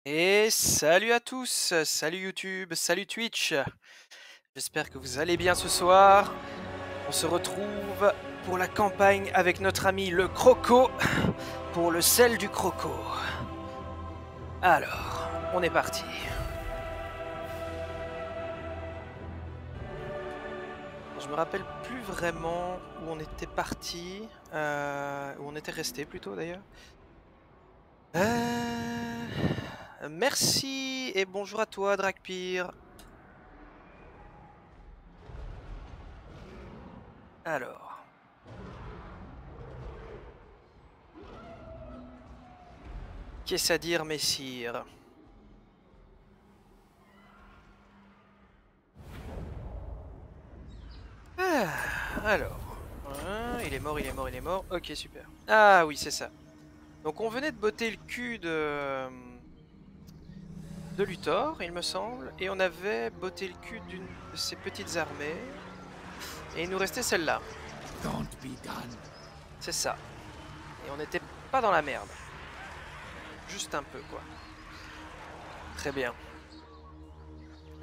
Et salut à tous, salut YouTube, salut Twitch. J'espère que vous allez bien ce soir. On se retrouve pour la campagne avec notre ami le Croco, pour le sel du Croco. Alors, on est parti. Je me rappelle plus vraiment où on était parti, où on était resté plutôt d'ailleurs. Merci et bonjour à toi Dragpire. Alors. Qu'est-ce à dire, messire? Alors. Il est mort, il est mort, il est mort. Ok, super. Ah oui, c'est ça. Donc on venait de botter le cul de Luthor, il me semble. Et on avait botté le cul d'une de ses petites armées. Et il nous restait celle-là. C'est ça. Et on n'était pas dans la merde. Juste un peu, quoi. Très bien.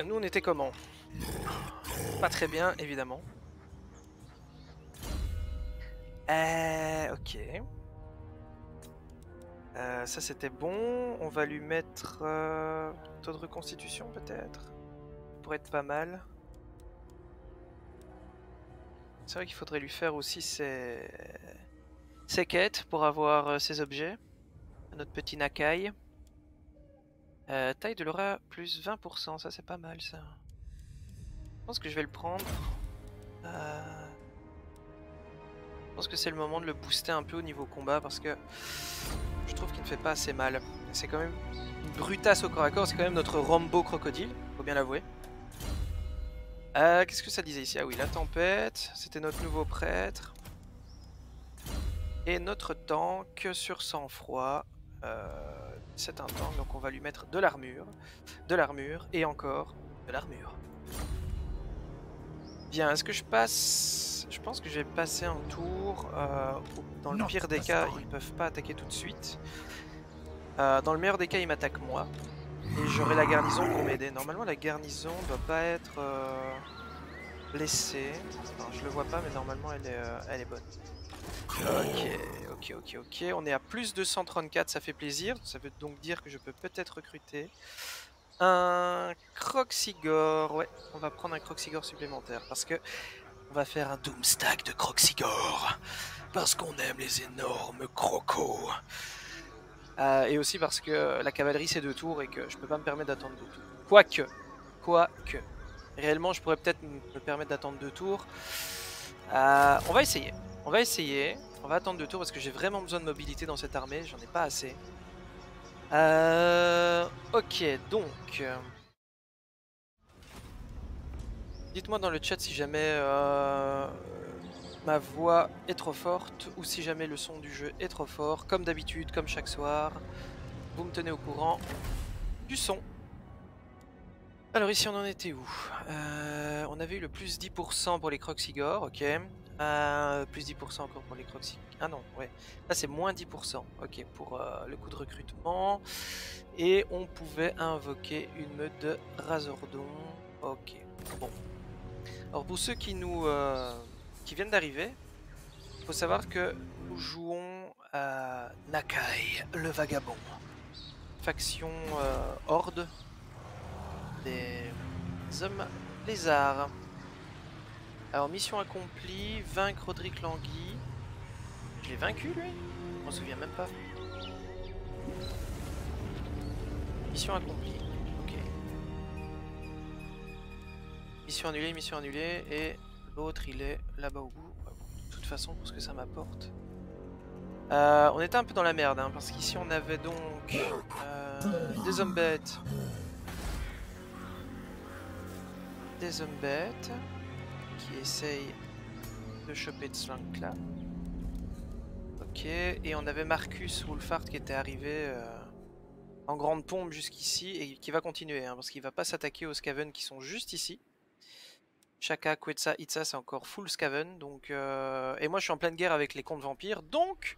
Nous, on était comment? Pas très bien, évidemment. Ok. Ça c'était bon. On va lui mettre taux de reconstitution peut-être. Ça pourrait être pas mal. C'est vrai qu'il faudrait lui faire aussi ses quêtes pour avoir ses objets. Notre petit Nakai. Taille de l'aura plus 20%, ça c'est pas mal ça. Je pense que je vais le prendre. Je pense que c'est le moment de le booster un peu au niveau combat parce que je trouve qu'il ne fait pas assez mal. C'est quand même une brutasse au corps à corps, c'est quand même notre Rambo crocodile, faut bien l'avouer. Qu'est-ce que ça disait ici? Ah oui, la tempête, c'était notre nouveau prêtre. Et notre tank sur sang-froid. C'est un tank, donc on va lui mettre de l'armure et encore de l'armure. Bien, est-ce que je passe? Je pense que je vais passer un tour. Dans le pire des cas, ils peuvent pas attaquer tout de suite. Dans le meilleur des cas, ils m'attaquent moi. Et j'aurai la garnison pour m'aider. Normalement, la garnison doit pas être blessée. Enfin, je le vois pas, mais normalement, elle est bonne. Ok. On est à plus de 134, ça fait plaisir. Ça veut donc dire que je peux peut-être recruter un Croxigore. Ouais, on va prendre un Croxigore supplémentaire parce que on va faire un Doomstack de Croxigore. Parce qu'on aime les énormes crocos. Et aussi parce que la cavalerie c'est 2 tours et que je peux pas me permettre d'attendre 2 tours. Quoique. Réellement je pourrais peut-être me permettre d'attendre 2 tours. On va essayer. On va attendre 2 tours parce que j'ai vraiment besoin de mobilité dans cette armée. J'en ai pas assez. Ok, donc... dites-moi dans le chat si jamais ma voix est trop forte ou si jamais le son du jeu est trop fort. Comme d'habitude, comme chaque soir, vous me tenez au courant du son. Alors ici on en était où? On avait eu le plus 10% pour les Croxigore, ok. Plus 10% encore pour les Croxigore. Ah non, ouais. Là c'est moins 10%, ok, pour le coût de recrutement. Et on pouvait invoquer une meute de Razordon. Ok, bon. Alors pour ceux qui viennent d'arriver, il faut savoir que nous jouons à Nakai, le vagabond. Faction horde des hommes lézards. Alors mission accomplie, vaincre Roderick Langui. Je l'ai vaincu lui? Je m'en souviens même pas. Mission accomplie, ok. Mission annulée et l'autre il est là-bas au bout. De toute façon pour ce que ça m'apporte. On était un peu dans la merde hein, parce qu'ici on avait donc des hommes bêtes. Des hommes bêtes qui essayent de choper de Slank là. Ok, et on avait Marcus Wolfhard qui était arrivé en grande pompe jusqu'ici et qui va continuer hein, parce qu'il va pas s'attaquer aux Skaven qui sont juste ici. Shaka, Quetzal, Itza c'est encore full Skaven donc et moi je suis en pleine guerre avec les contes vampires donc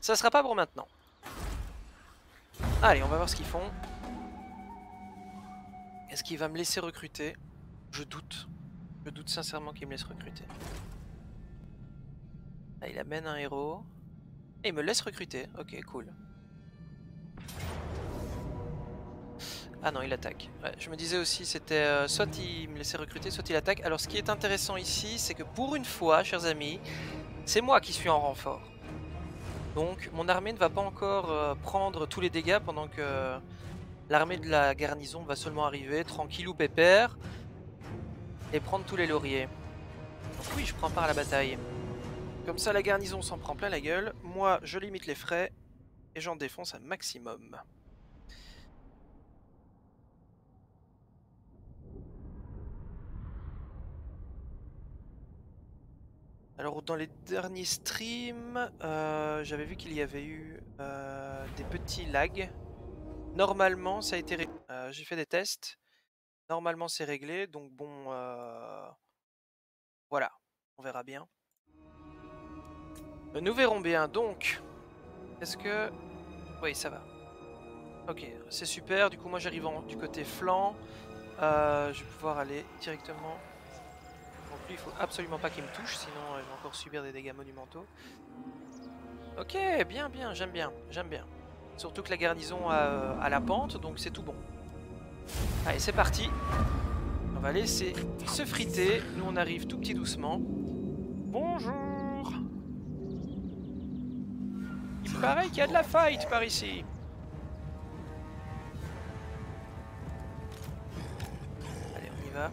ça sera pas pour maintenant. Allez, on va voir ce qu'ils font. Est-ce qu'il va me laisser recruter? Je doute. Je doute sincèrement qu'il me laisse recruter. Ah, il amène un héros. Et il me laisse recruter. Ok, cool. Ah non, il attaque. Ouais, je me disais aussi, c'était soit il me laissait recruter, soit il attaque. Alors ce qui est intéressant ici, c'est que pour une fois, chers amis, c'est moi qui suis en renfort. Donc mon armée ne va pas encore prendre tous les dégâts pendant que l'armée de la garnison va seulement arriver, tranquillou pépère, et prendre tous les lauriers. Donc oui, je prends part à la bataille. Comme ça, la garnison s'en prend plein la gueule. Moi, je limite les frais et j'en défonce un maximum. Alors dans les derniers streams, j'avais vu qu'il y avait eu des petits lags. Normalement ça a été réglé. J'ai fait des tests. Normalement c'est réglé, donc bon, voilà, on verra bien. Nous verrons bien, donc, est-ce que... Oui, ça va. Ok, c'est super, du coup moi j'arrive du côté flanc. Je vais pouvoir aller directement... Donc lui il faut absolument pas qu'il me touche, sinon je vais encore subir des dégâts monumentaux. Ok, bien, bien, j'aime bien, j'aime bien. Surtout que la garnison a la pente, donc c'est tout bon. Allez, c'est parti. On va laisser se friter. Nous, on arrive tout petit doucement. Bonjour. Il paraît qu'il y a de la fight par ici. Allez, on y va.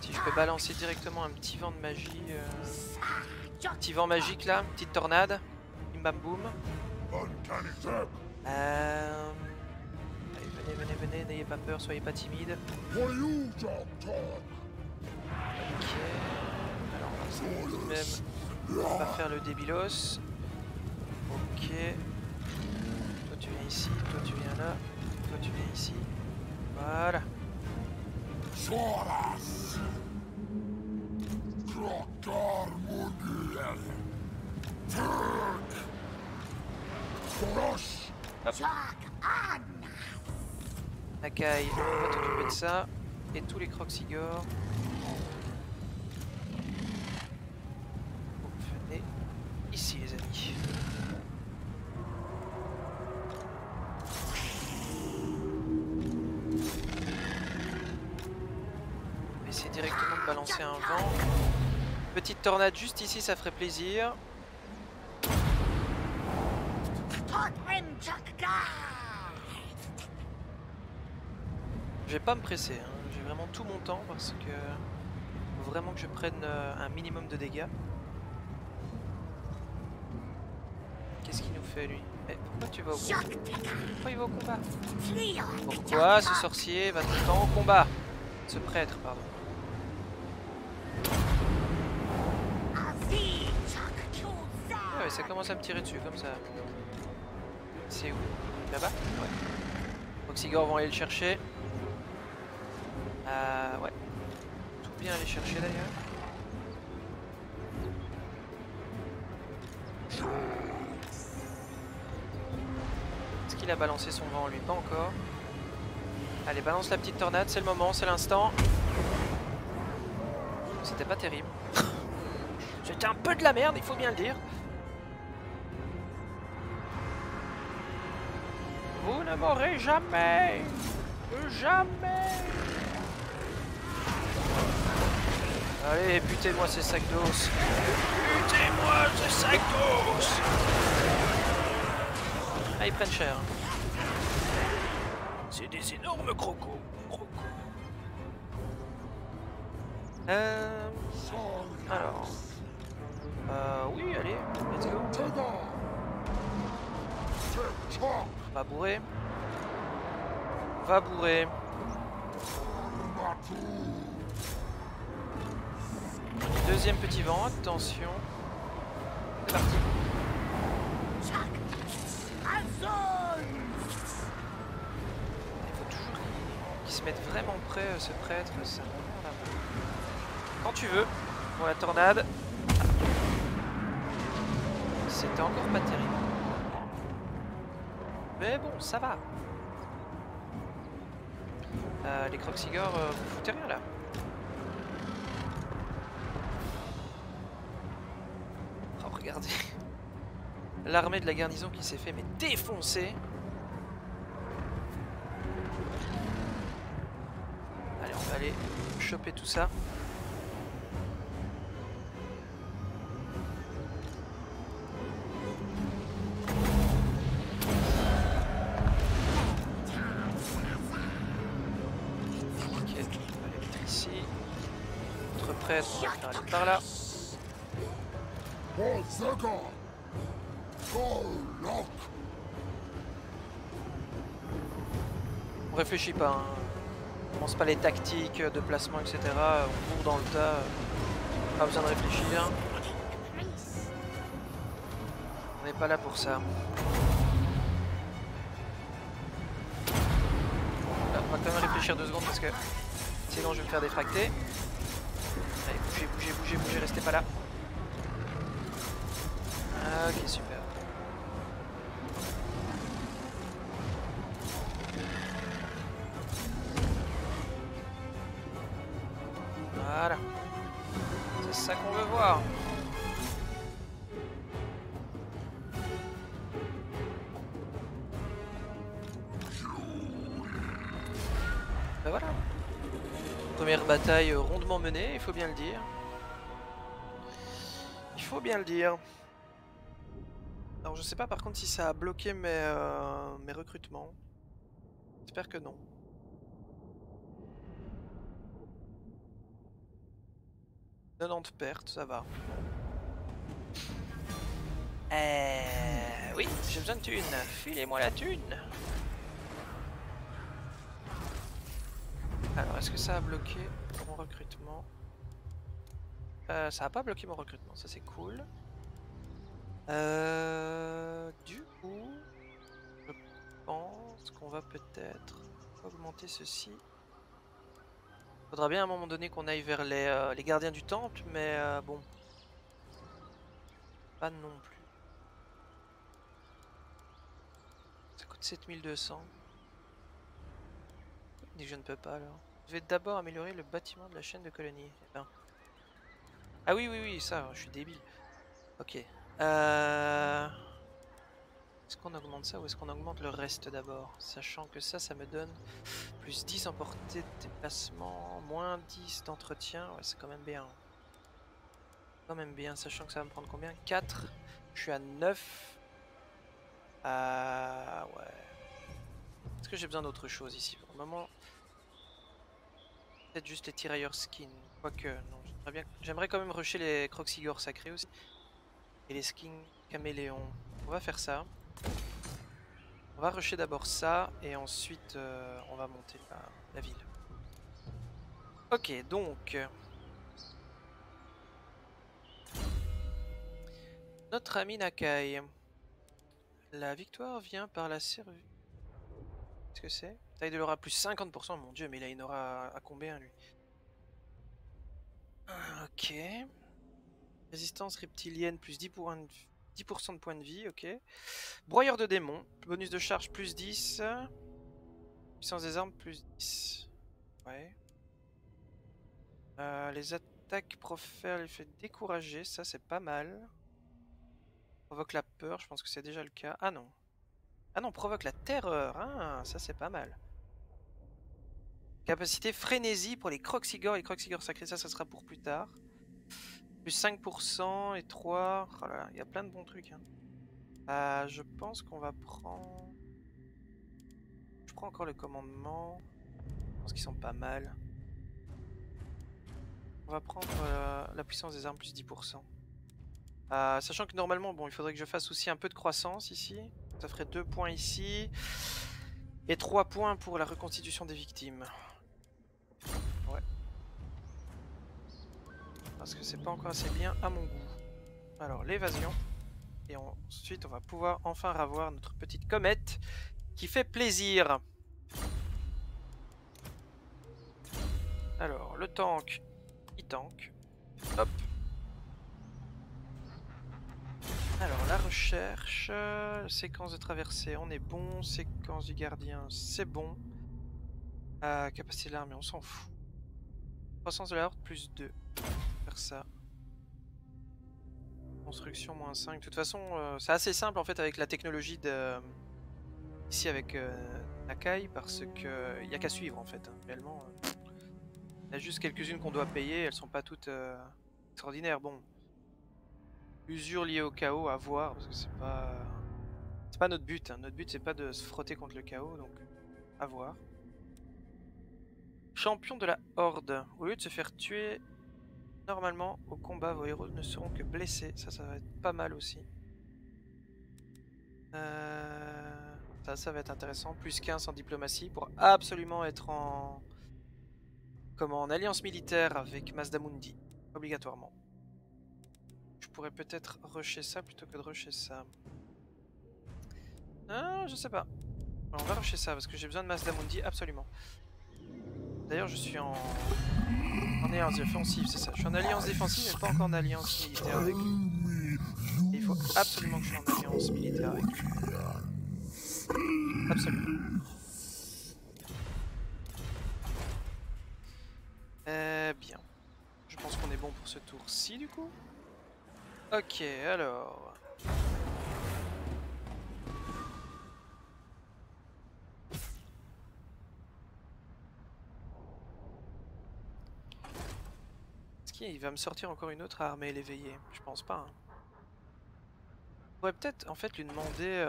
Si je peux balancer directement un petit vent de magie, petit vent magique là, petite tornade, bim bam boum. Allez, venez, venez, venez, n'ayez pas peur, soyez pas timide. Ok. Alors on va même pas faire le débilos. Ok. Toi tu viens ici, toi tu viens là, toi tu viens ici. Voilà. Hop. Nakai, on va t'occuper de ça. Et tous les croxigores. Venez ici les amis. On va essayer directement de balancer un vent. Petite tornade juste ici, ça ferait plaisir. Je vais pas me presser, hein. J'ai vraiment tout mon temps parce que faut vraiment que je prenne un minimum de dégâts. Qu'est-ce qu'il nous fait lui? Eh, pourquoi tu vas au combat? Pourquoi il va au combat? Pourquoi ce sorcier va tout le temps au combat? Ce prêtre, pardon. Ah ouais, ça commence à me tirer dessus comme ça. C'est où? Là-bas? Ouais. Oxygore vont aller le chercher. Ouais. Tout bien aller chercher d'ailleurs. Est-ce qu'il a balancé son vent lui? Pas encore. Allez, balance la petite tornade, c'est le moment, c'est l'instant. C'était pas terrible. C'était un peu de la merde, il faut bien le dire. Vous ne m'aurez jamais. Jamais. Allez, butez-moi ces sacs d'os. Butez-moi ces sacs d'os. Ah, ils prennent cher. C'est des énormes crocos. Alors. Oui, allez, let's go. Va bourrer. Va bourrer. Deuxième petit vent, attention. C'est parti. Il faut toujours qu'il se mette vraiment près, ce prêtre. Ça. Quand tu veux, pour la tornade. c'était encore pas terrible. Mais bon, ça va. Les Kroxigors, vous foutez rien là. Oh, regardez. L'armée de la garnison qui s'est fait mais défoncer. Allez, on va aller choper tout ça. On va faire aller par là. On réfléchit pas, hein. On pense pas les tactiques de placement, etc. On court dans le tas. Pas besoin de réfléchir. On n'est pas là pour ça. Là, on va quand même réfléchir 2 secondes parce que sinon je vais me faire défracter. Allez, bougez, bougez, bougez, bougez, restez pas là. Ok, super. Voilà. C'est ça qu'on veut voir. Ben voilà. Première bataille rondement menée, il faut bien le dire. Il faut bien le dire. Alors je sais pas par contre si ça a bloqué mes recrutements. J'espère que non. « 90 pertes, ça va. Oui, j'ai besoin de thunes. Filez-moi la thune. Alors, est-ce que ça a bloqué mon recrutement? Ça a pas bloqué mon recrutement, ça c'est cool. Du coup, je pense qu'on va peut-être augmenter ceci. Faudra bien à un moment donné qu'on aille vers les gardiens du temple, mais bon. Pas non plus. Ça coûte 7200. Et je ne peux pas alors. Je vais d'abord améliorer le bâtiment de la chaîne de colonies. Eh ben. Ah oui, oui, oui, ça, je suis débile. Ok. Est-ce qu'on augmente ça ou est-ce qu'on augmente le reste d'abord? Sachant que ça me donne plus 10 en portée de déplacement, moins 10 d'entretien. Ouais, c'est quand même bien. Quand même bien, sachant que ça va me prendre combien? 4. Je suis à 9. Ouais. Est-ce que j'ai besoin d'autre chose ici? Pour le moment, peut-être juste les tirailleurs skins. Quoique, non, j'aimerais quand même rusher les Kroxigors sacrés aussi. Et les skins caméléons. On va faire ça. On va rusher d'abord ça et ensuite on va monter la ville. Ok, donc notre ami Nakai. La victoire vient par la service. Qu'est-ce que c'est? Taille de l'aura plus 50%, mon dieu, mais il a une aura à combien lui? Ok. Résistance reptilienne plus 10% de points de vie, ok. Broyeur de démons, bonus de charge plus 10. Puissance des armes plus 10. Ouais. Les attaques profèrent l'effet décourager, ça c'est pas mal. Provoque la peur, je pense que c'est déjà le cas. Ah non. Ah non, provoque la terreur. Ah, ça c'est pas mal. Capacité frénésie pour les Kroxigors et Kroxigors sacrés, ça sera pour plus tard. Plus 5% et 3. Oh là là, il y a plein de bons trucs. Hein. Je pense qu'on va prendre... Je prends encore le commandement. Je pense qu'ils sont pas mal. On va prendre la puissance des armes plus 10%. Sachant que normalement, bon, il faudrait que je fasse aussi un peu de croissance ici. Ça ferait 2 points ici. Et 3 points pour la reconstitution des victimes. Ouais. Parce que c'est pas encore assez bien à mon goût. Alors, l'évasion. Et ensuite, on va pouvoir enfin avoir notre petite comète qui fait plaisir. Alors, le tank, il tank. Hop. Alors, la recherche. Séquence de traversée, on est bon. Séquence du gardien, c'est bon. Capacité de l'armée, on s'en fout. Croissance de la horde, plus 2. Faire ça. Construction, moins 5. De toute façon, c'est assez simple en fait avec la technologie de... Ici avec Nakai, parce que y a qu'à suivre en fait. Hein. Réellement, il y a juste quelques-unes qu'on doit payer, elles sont pas toutes extraordinaires. Bon. Usure liée au chaos, à voir, parce que c'est pas notre but. Hein. Notre but c'est pas de se frotter contre le chaos, donc à voir. Champion de la Horde. Au lieu de se faire tuer normalement au combat, vos héros ne seront que blessés. Ça va être pas mal aussi. Ça va être intéressant. Plus 15 en diplomatie pour absolument être en... en alliance militaire avec Mazdamundi. Obligatoirement. Je pourrais peut-être rusher ça plutôt que de rusher ça. Ah, je sais pas. Alors, on va rusher ça parce que j'ai besoin de Mazdamundi absolument. D'ailleurs, je suis en alliance défensive, c'est ça. Je suis en alliance défensive mais pas encore en alliance militaire avec lui. Et il faut absolument que je sois en alliance militaire avec lui. Absolument. Bien. Je pense qu'on est bon pour ce tour-ci du coup. Ok, alors... Est-ce qu'il va me sortir encore une autre armée l'éveiller? Je pense pas. Hein. Je pourrais peut-être en fait lui demander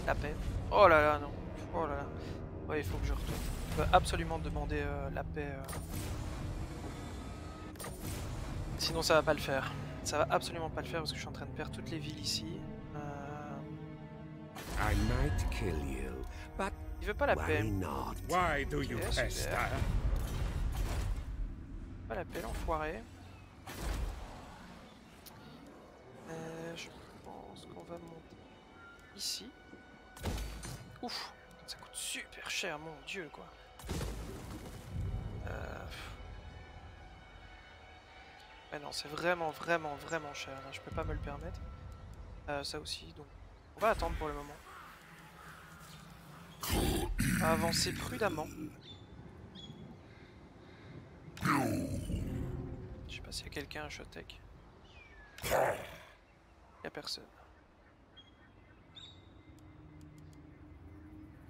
la paix. Oh là là, non. Oh là là. Ouais, il faut que je retourne. Je peux absolument demander la paix. Sinon ça va pas le faire. Ça va absolument pas le faire parce que je suis en train de perdre toutes les villes ici. I might kill you, but il veut pas la paix. Why do you pester? Pas la paix, l'enfoiré. Je pense qu'on va monter ici. Ouf, ça coûte super cher, mon dieu quoi. Ouais, non, c'est vraiment cher. Là, je peux pas me le permettre. Ça aussi, donc on va attendre pour le moment. On va avancer prudemment. Je sais pas s'il y a quelqu'un à Shotek. Il y a personne.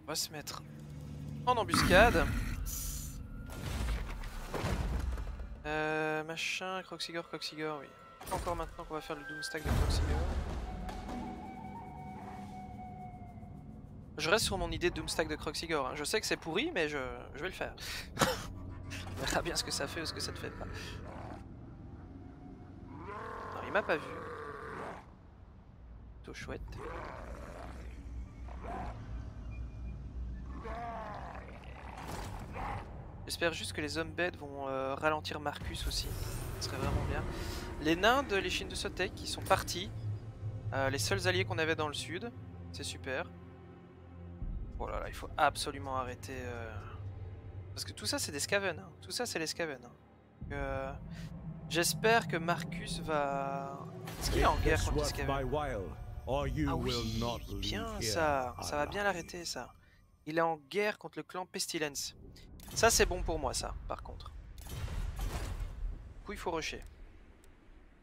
On va se mettre en embuscade. Machin, Croxigore, oui. Encore maintenant qu'on va faire le Doomstack de Croxigore. Je reste sur mon idée de Doomstack de Croxigore. Hein. Je sais que c'est pourri, mais je vais le faire. On verra bien ce que ça fait ou ce que ça ne fait pas. Non, il m'a pas vu. Plutôt chouette. J'espère juste que les Zombies vont ralentir Marcus aussi. Ce serait vraiment bien. Les nains de l'échine de Sotek qui sont partis. Les seuls alliés qu'on avait dans le sud. C'est super. Oh là là, il faut absolument arrêter. Parce que tout ça c'est des Skaven. Hein. Tout ça c'est les Skaven. Hein. J'espère que Marcus va... Est-ce qu'il est en guerre contre les Skaven? Ah oui, bien ça. Ça va bien l'arrêter ça. Il est en guerre contre le clan Pestilence. Ça c'est bon pour moi ça, par contre. Du coup il faut rusher.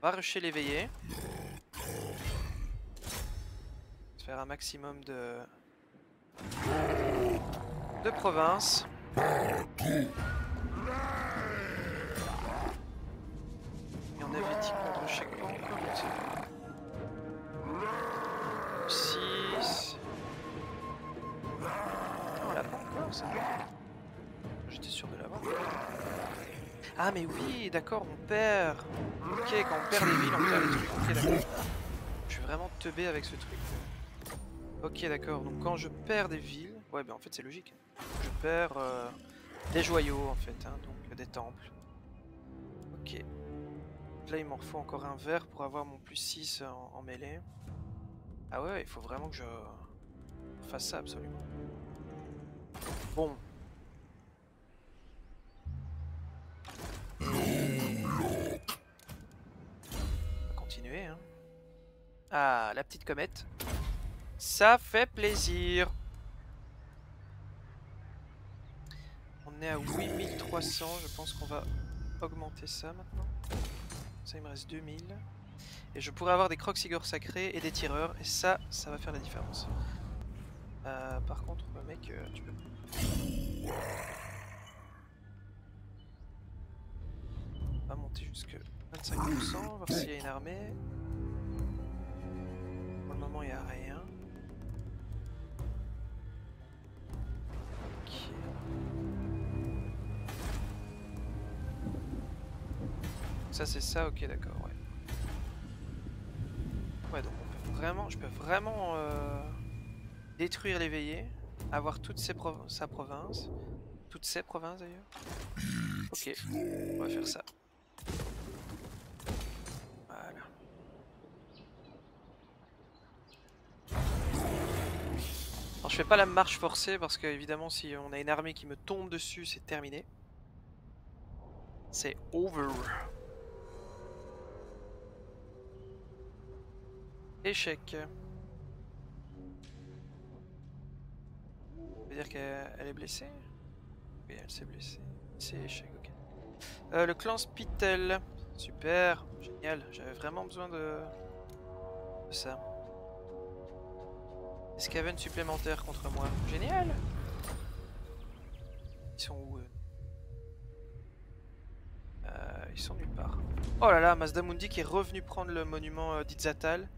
On va rusher l'éveillé. Faire un maximum de provinces. Et on avait dit qu'on rushait quoi encore? 6. On l'a pas encore ça. J'étais sûr de l'avoir. Ah mais oui, d'accord, on perd. Ok, quand on perd les villes, on perd les trucs. Ok, d'accord. Je suis vraiment teubé avec ce truc. Ok, d'accord, donc quand je perds des villes... Ouais, ben en fait c'est logique. Je perds des joyaux en fait, hein, donc des temples. Ok. Là il m'en faut encore un vert pour avoir mon plus 6 en mêlée. Ah ouais, il faut vraiment que je fasse ça absolument. Bon. On va continuer, hein. Ah, la petite comète. Ça fait plaisir. On est à 8300, je pense qu'on va augmenter ça maintenant. Ça, il me reste 2000. Et je pourrais avoir des croxigores sacrés et des tireurs, et ça va faire la différence. Par contre, mec, tu peux... On va monter jusqu'à 25%, voir s'il y a une armée. Pour le moment, il n'y a rien. Ok. Ça, c'est ça, ok, d'accord, ouais. Ouais, donc on peut vraiment, je peux vraiment détruire l'éveillé, avoir toutes sa province, toutes ses provinces d'ailleurs. Ok, on va faire ça. Voilà. Alors je fais pas la marche forcée parce que évidemment si on a une armée qui me tombe dessus, c'est terminé. C'est over. Échec. Ça veut dire qu'elle est blessée? Oui, elle s'est blessée. C'est échec, ok. Le clan Spittel. Super, génial. J'avais vraiment besoin de ça. Des Skaven supplémentaires contre moi. Génial. Ils sont où eux? Ils sont nulle part. Oh là là, Mazdamundi qui est revenu prendre le monument d'Itzatal.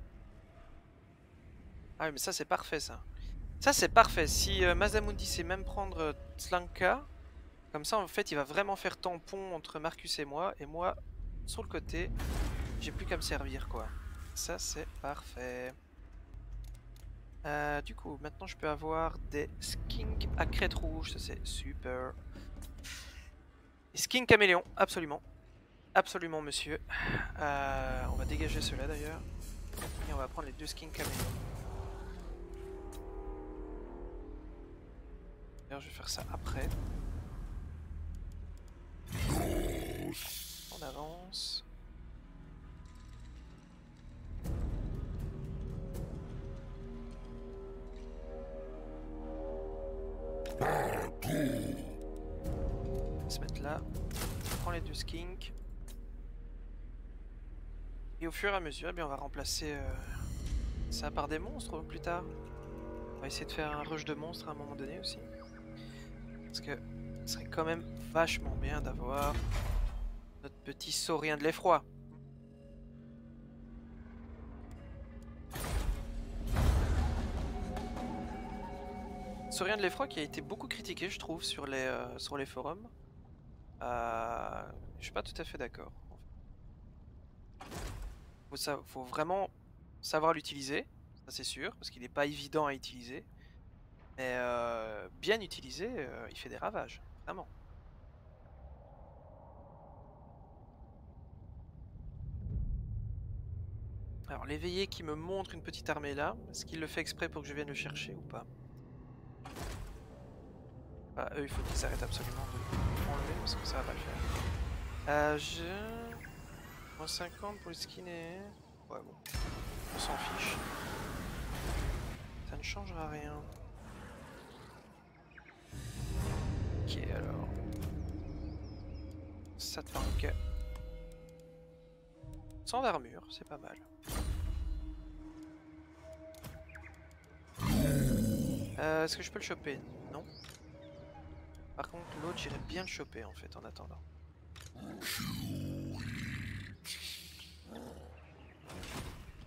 Ah oui, mais ça c'est parfait ça. Ça c'est parfait. Si Mazdamundi sait même prendre Slanka, comme ça en fait il va vraiment faire tampon entre Marcus et moi sur le côté, j'ai plus qu'à me servir quoi. Ça c'est parfait. Du coup maintenant je peux avoir des skinks à crête rouge, ça c'est super. Des skinks caméléon, absolument. Absolument monsieur. On va dégager ceux-là d'ailleurs. Et on va prendre les deux skins caméléon. D'ailleurs je vais faire ça après. On avance. On va se mettre là. On prend les deux skinks. Et au fur et à mesure, eh bien, on va remplacer ça par des monstres plus tard. On va essayer de faire un rush de monstres à un moment donné aussi. Parce que ce serait quand même vachement bien d'avoir notre petit saurien de l'effroi. Saurien de l'effroi qui a été beaucoup critiqué, je trouve, sur les forums. Je suis pas tout à fait d'accord. Faut vraiment savoir l'utiliser, ça c'est sûr, parce qu'il n'est pas évident à utiliser. Mais bien utilisé, il fait des ravages, vraiment. Alors l'éveillé qui me montre une petite armée là, est-ce qu'il le fait exprès pour que je vienne le chercher ou pas? Eux il faut qu'ils arrêtent absolument de m'enlever parce que ça va pas le faire. J'ai... moins 50 pour le skin et... Ouais bon, on s'en fiche. Ça ne changera rien. Ok alors... Ça te manque. 100 d'armure, c'est pas mal. Est-ce que je peux le choper? Non. Par contre, l'autre, j'irais bien le choper en fait en attendant.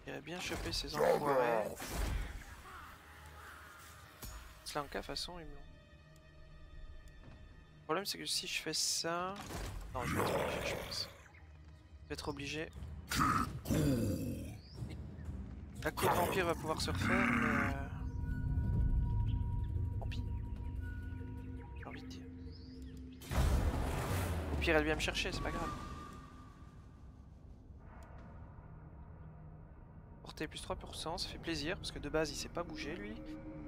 J'irais bien choper ces enfoirés. Slanka, de toute façon, ils me l'ont. Le problème, c'est que si je fais ça. Non, je vais être obligé, je pense. Je vais être obligé. La côte vampire va pouvoir se refaire, mais. Tant pis. J'ai envie de dire. Au pire, elle vient me chercher, c'est pas grave. Portée plus 3%, ça fait plaisir, parce que de base, il s'est pas bougé, lui.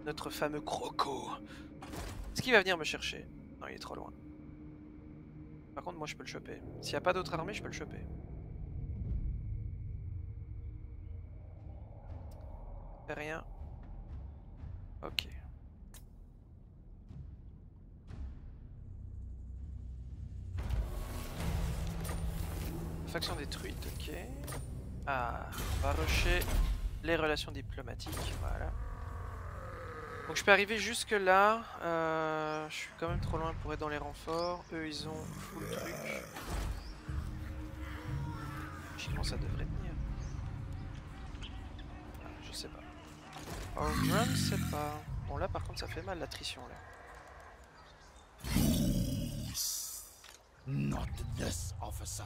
Notre fameux croco. Est-ce qu'il va venir me chercher? Non, il est trop loin. Par contre, moi, je peux le choper. S'il n'y a pas d'autre armée, je peux le choper. Fait rien. Ok. Faction détruite, ok. Ah, on va rusher les relations diplomatiques, voilà. Donc je peux arriver jusque là. Je suis quand même trop loin pour être dans les renforts. Eux ils ont full truc. Logiquement ça devrait tenir. Ah, je sais pas. Oh, je ne sais pas. Bon là par contre ça fait mal l'attrition là. Not this officer.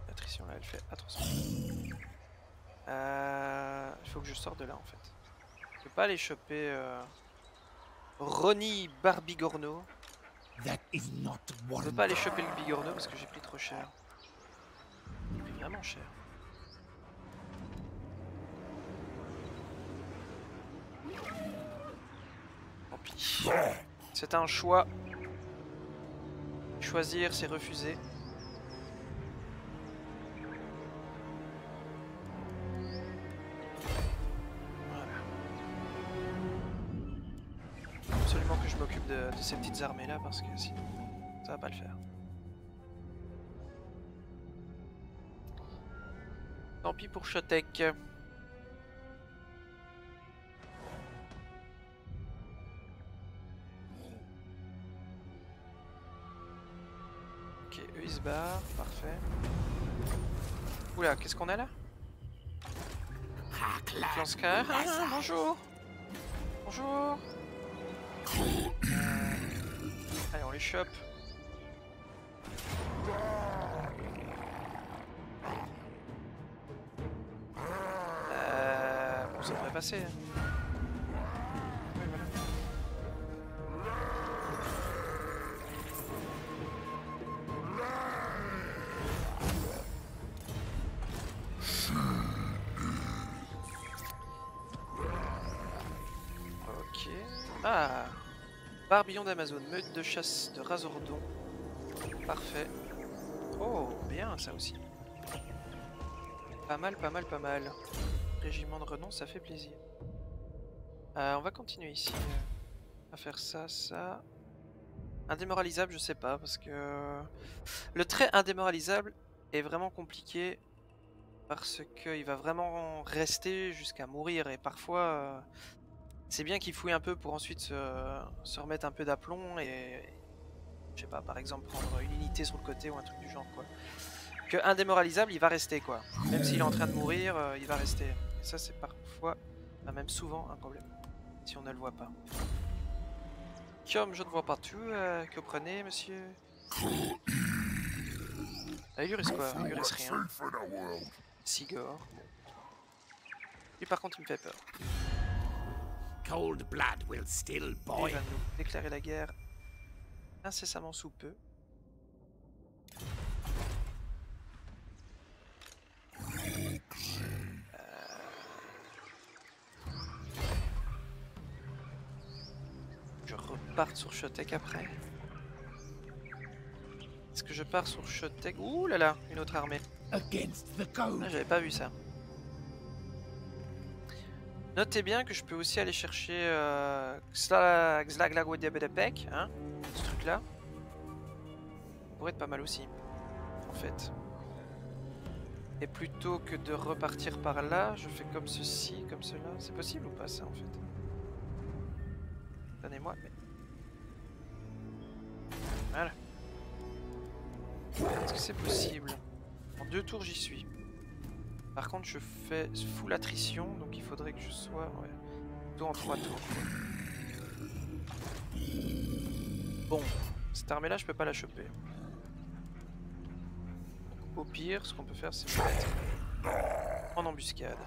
L'attrition là elle fait attention. Il faut que je sorte de là en fait. Je peux pas aller choper Ronnie Barbigorno. That is not Je one. peux pas aller choper le Bigorneau parce que j'ai pris trop cher. J'ai pris vraiment cher. Tant pis. C'est un choix. Choisir, c'est refuser. Voilà. Absolument que je m'occupe de ces petites armées là parce que sinon ça va pas le faire. Tant pis pour Shotek. Ok, eux ils se barrent, parfait. Oula, qu'est-ce qu'on a là? Clanskar. Ah, bonjour. Bonjour. Allez, on les chope. Bon, ça devrait passer. Oui, voilà. Ok. Ah, Barbillon d'Amazon, meute de chasse de Razordon. Parfait. Oh, bien ça aussi. Pas mal, pas mal, pas mal. Régiment de renom, ça fait plaisir. On va continuer ici à faire ça, ça. Indémoralisable, je sais pas, parce que le trait indémoralisable est vraiment compliqué parce qu'il va vraiment rester jusqu'à mourir et parfois c'est bien qu'il fouille un peu pour ensuite se remettre un peu d'aplomb et je sais pas, par exemple prendre une unité sur le côté ou un truc du genre quoi. Que indémoralisable, il va rester quoi. Même s'il est en train de mourir, il va rester. Et ça c'est parfois, même souvent un problème si on ne le voit pas. Comme je ne vois pas tout, que prenez monsieur? Ah, il lui reste quoi? Il lui reste rien. Sigor. Lui par contre il me fait peur. Cold blood will still Il boil. va nous déclarer la guerre incessamment sous peu. Je reparte sur Shotek après. Est-ce que je pars sur Shotek? Ouh là là, une autre armée. Against the code. Ah, j'avais pas vu ça. Notez bien que je peux aussi aller chercher Xlaglagwedebedepek, hein, ce truc là. Ça pourrait être pas mal aussi, en fait. Et plutôt que de repartir par là, je fais comme ceci, comme cela. C'est possible ou pas ça en fait? Donnez-moi, mais... Voilà. Est-ce que c'est possible? En 2 tours j'y suis. Par contre je fais full attrition, donc il faudrait que je sois... Ouais, plutôt en 3 tours. Bon, cette armée là je peux pas la choper. Au pire, ce qu'on peut faire, c'est se mettre en embuscade.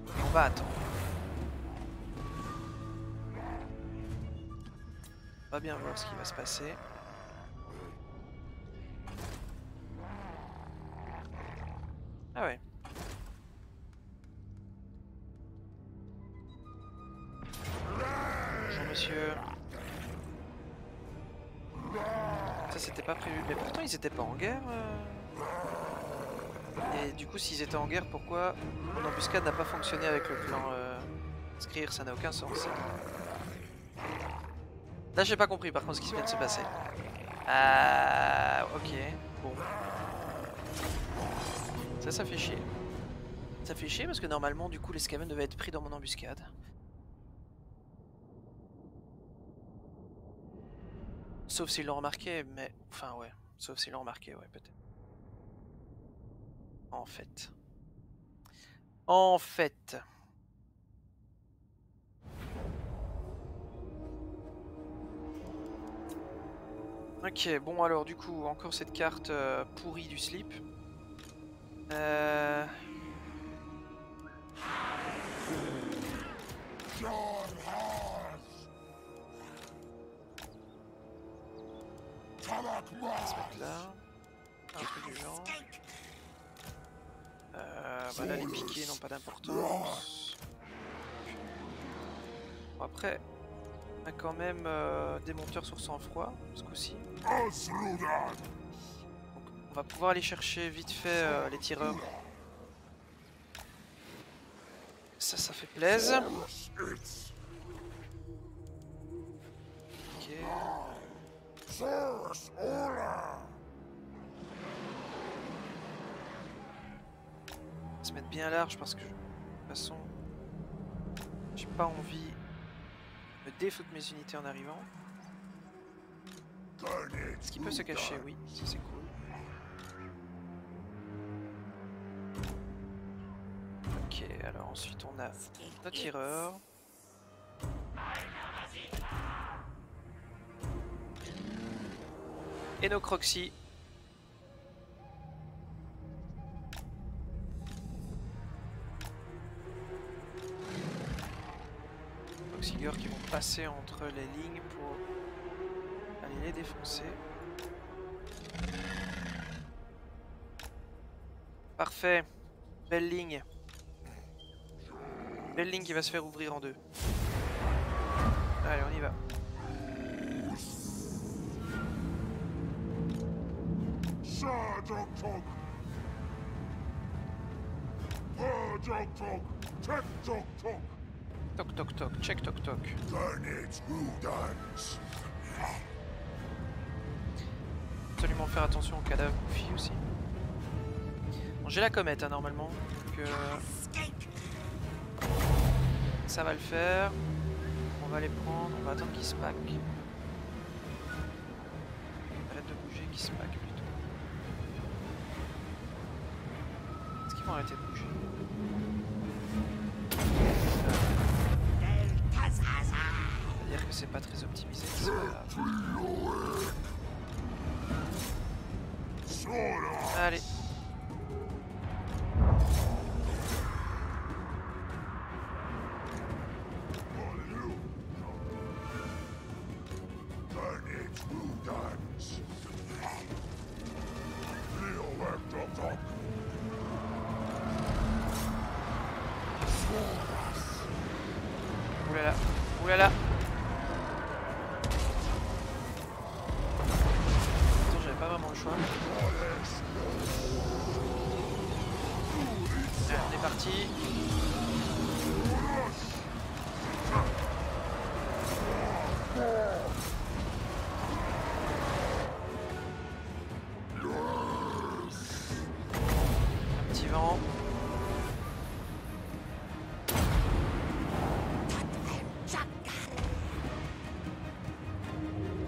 On va attendre. On va bien voir ce qui va se passer. Ah ouais. Bonjour monsieur. Ça c'était pas prévu. Mais pourtant ils étaient pas en guerre. Et du coup, s'ils étaient en guerre, pourquoi mon embuscade n'a pas fonctionné avec le plan Skrir? Ça n'a aucun sens. Là, j'ai pas compris par contre ce qui vient de se passer. Ah, ok. Bon. Ça fait chier. Ça fait chier parce que normalement, du coup, les Skaven devaient être pris dans mon embuscade. Sauf s'ils l'ont remarqué, mais... Enfin, ouais. Sauf s'ils l'ont remarqué, ouais, peut-être. En fait. En fait. Ok, bon alors du coup, encore cette carte pourrie du slip. On va se mettre là. Un truc du genre. Bah là, les piquets n'ont pas d'importance. Bon, après, on a quand même des monteurs sur sang-froid, ce coup-ci. On va pouvoir aller chercher vite fait les tireurs. Ça fait plaisir. Ok. On va se mettre bien large parce que de toute façon, j'ai pas envie de me défoutre mes unités en arrivant. Est-ce qu'il peut se cacher? Oui, ça c'est cool. Ok, alors ensuite on a nos tireurs. Et nos croxy. Croxygers qui vont passer entre les lignes pour aller les défoncer. Parfait. Belle ligne. Belle ligne qui va se faire ouvrir en deux. Allez, on y va. Toc toc toc, check toc toc. Absolument faire attention aux cadavres Goofy aussi. Bon, j'ai la comète hein, normalement, donc ça va le faire. On va les prendre, on va attendre qu'ils se pack. Arrête de bouger, qu'ils se pack plutôt. Est-ce qu'ils vont arrêter de bouger? C'est-à-dire que c'est pas très optimisé, c'est pas grave. Allez. Oulala, oulala. Attends, j'avais pas vraiment le choix. Allez, on est parti. Un petit vent.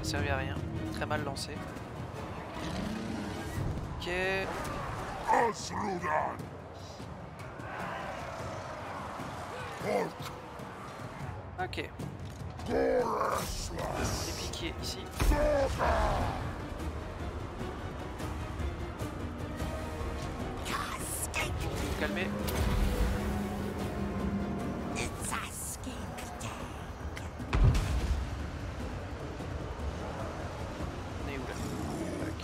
Ça servait à rien. Très mal lancé. Ok. Ok. Les piquets ici. Vous calmez. On est où là? Ok.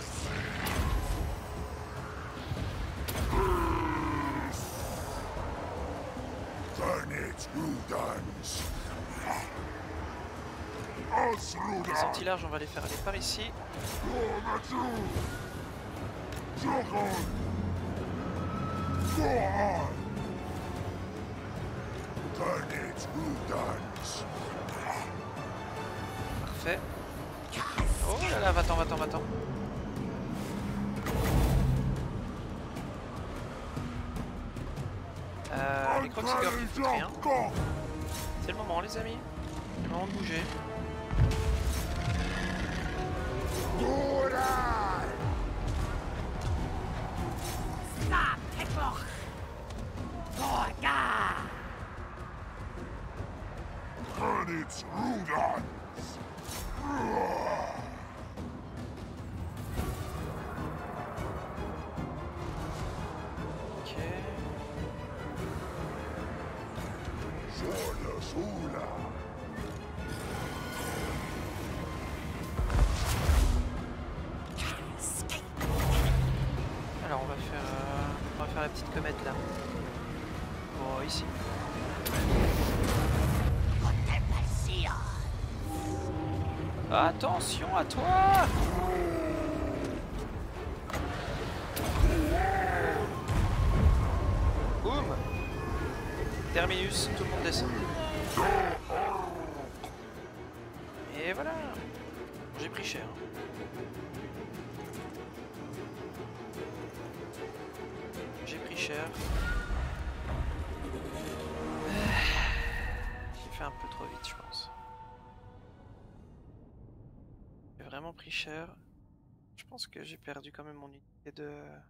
Les anti-larges, on va les faire aller par ici. Parfait. Oh là là, va-t'en, va-t'en, va-t'en. Les Croxigors qui foutent rien. C'est le moment les amis. C'est le moment de bouger. Ok. Alors on va faire la petite comète là. Oh ici. Attention à toi! Boum! Terminus, tout le monde descend. Et voilà! J'ai pris cher. J'ai pris cher. J'ai fait un peu trop vite, je pense. J'ai vraiment pris cher. Je pense que j'ai perdu quand même mon unité de... à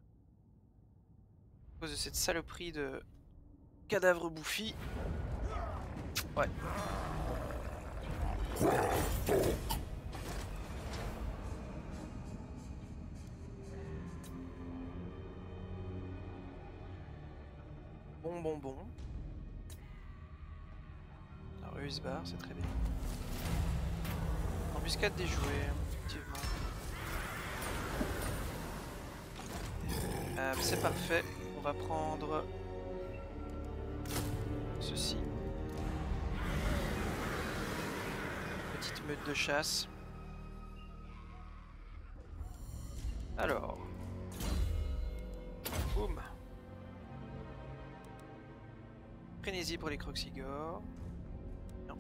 cause de cette saloperie de cadavre bouffi. Ouais. Bon. Alors eux ils se barrent, c'est très bien. Embuscade déjouée, effectivement. C'est parfait. On va prendre ceci. Petite meute de chasse. Alors. Boum. Frénésie pour les Croxigors. Non.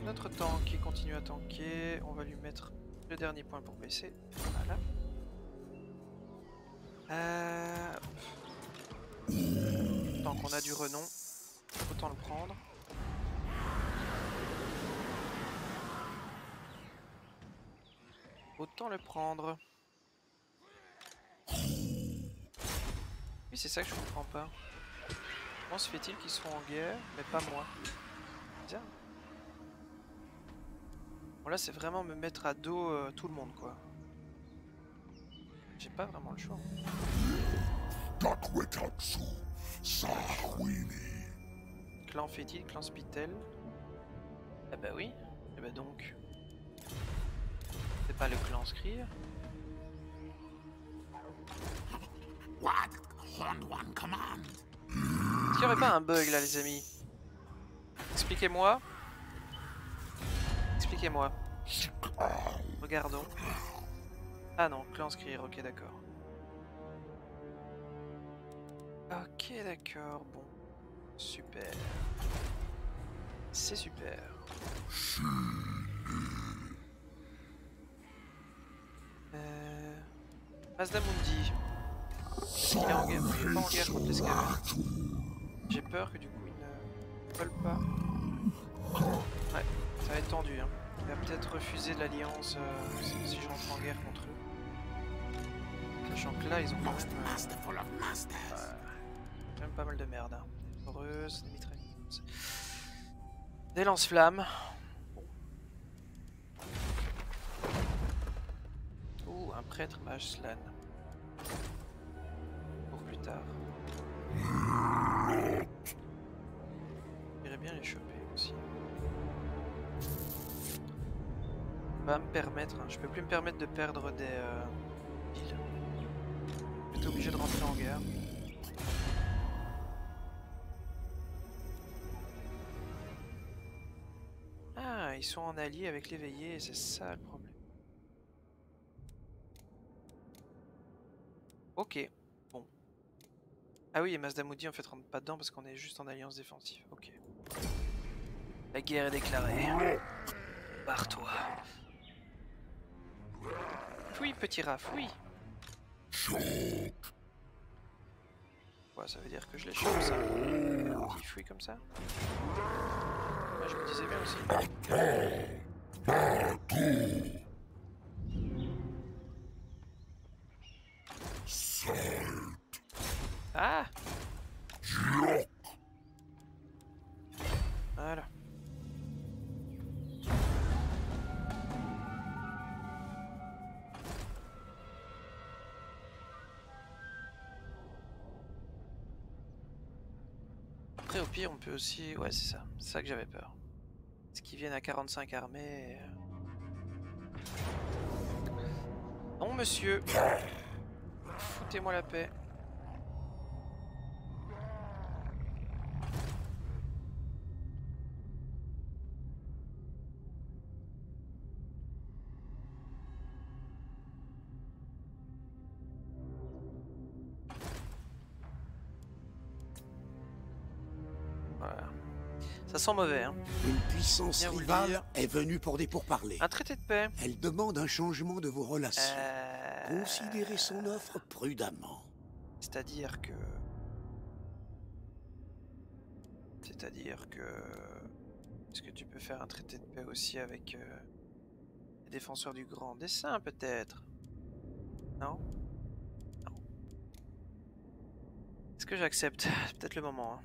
Notre tank qui continue à tanker. On va lui mettre le dernier point pour baisser. Voilà. Tant qu'on a du renom, autant le prendre. Autant le prendre. Oui, c'est ça que je comprends pas. Comment se fait-il qu'ils soient en guerre, mais pas moi? Bizarre. Bon là, c'est vraiment me mettre à dos tout le monde, quoi. J'ai pas vraiment le choix. Clan Fétide, clan Spitel. Ah bah oui. Et bah donc. C'est pas le clan Skrir. Est-ce qu'il y aurait pas un bug là, les amis? Expliquez-moi. Expliquez-moi. Regardons. Ah non, clan Skrir, ok d'accord. Ok d'accord, bon. Super. C'est super. Mazdamundi. Est-ce qu'il est en guerre? Non, il est pas en guerre contre l'escalade. J'ai peur que du coup il ne vole pas. Ouais, ça va être tendu. Hein. Il va peut-être refuser l'alliance si je rentre en guerre contre eux. Sachant que là ils ont quand même pas mal de merde. Hein. Heureuse, des mitrailleuses. Des lance-flammes. Ouh, un prêtre mage Slan. Pour plus tard. J'irais bien les choper aussi. Va me permettre, hein, je peux plus me permettre de perdre des villes. Je vais être obligé de rentrer en guerre. Ah, ils sont en allié avec l'éveillé et c'est ça le problème. Ok, bon. Ah oui, et Mazdamoudi en fait rentre pas dedans parce qu'on est juste en alliance défensive. Ok. La guerre est déclarée. Barre-toi. Fouille, petit rat, fouille. Ouais, ça veut dire que je les chope, ça. Il fouille comme ça. Ouais, je me disais bien aussi. Ah! Voilà. Après, au pire, on peut aussi... Ouais, c'est ça. C'est ça que j'avais peur. Est-ce qu'ils viennent à 45 armées et... Non, monsieur. Foutez-moi la paix. Voilà. Ça sent mauvais, hein. Une puissance Bien vous le rivale dire. est venue pour des pourparlers. Un traité de paix. Elle demande un changement de vos relations. Euh, Considérez son offre prudemment. C'est-à-dire que... Est-ce que tu peux faire un traité de paix aussi avec les défenseurs du Grand Dessin, peut-être? Non? Non. Est-ce que j'accepte? C'est peut-être le moment. Hein.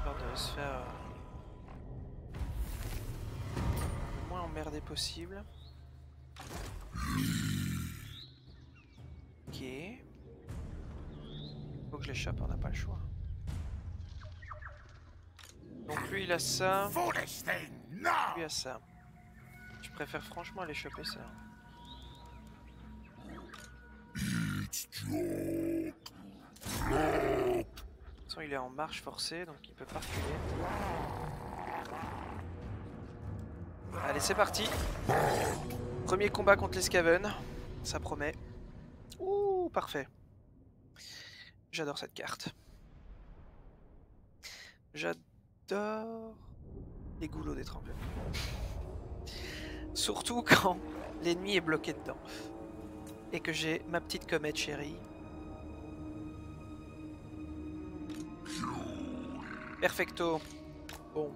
Peur de se faire le moins emmerdé possible. Ok. Faut que je les chope, on n'a pas le choix. Donc lui il a ça, Foolish thing, no! lui a ça. Je préfère franchement aller choper ça. De toute façon il est en marche forcée donc il peut pas reculer. Allez c'est parti. Premier combat contre les Skaven. Ça promet. Ouh parfait. J'adore cette carte. J'adore les goulots des tremblements. Surtout quand l'ennemi est bloqué dedans. Et que j'ai ma petite comète chérie. Perfecto. Bon.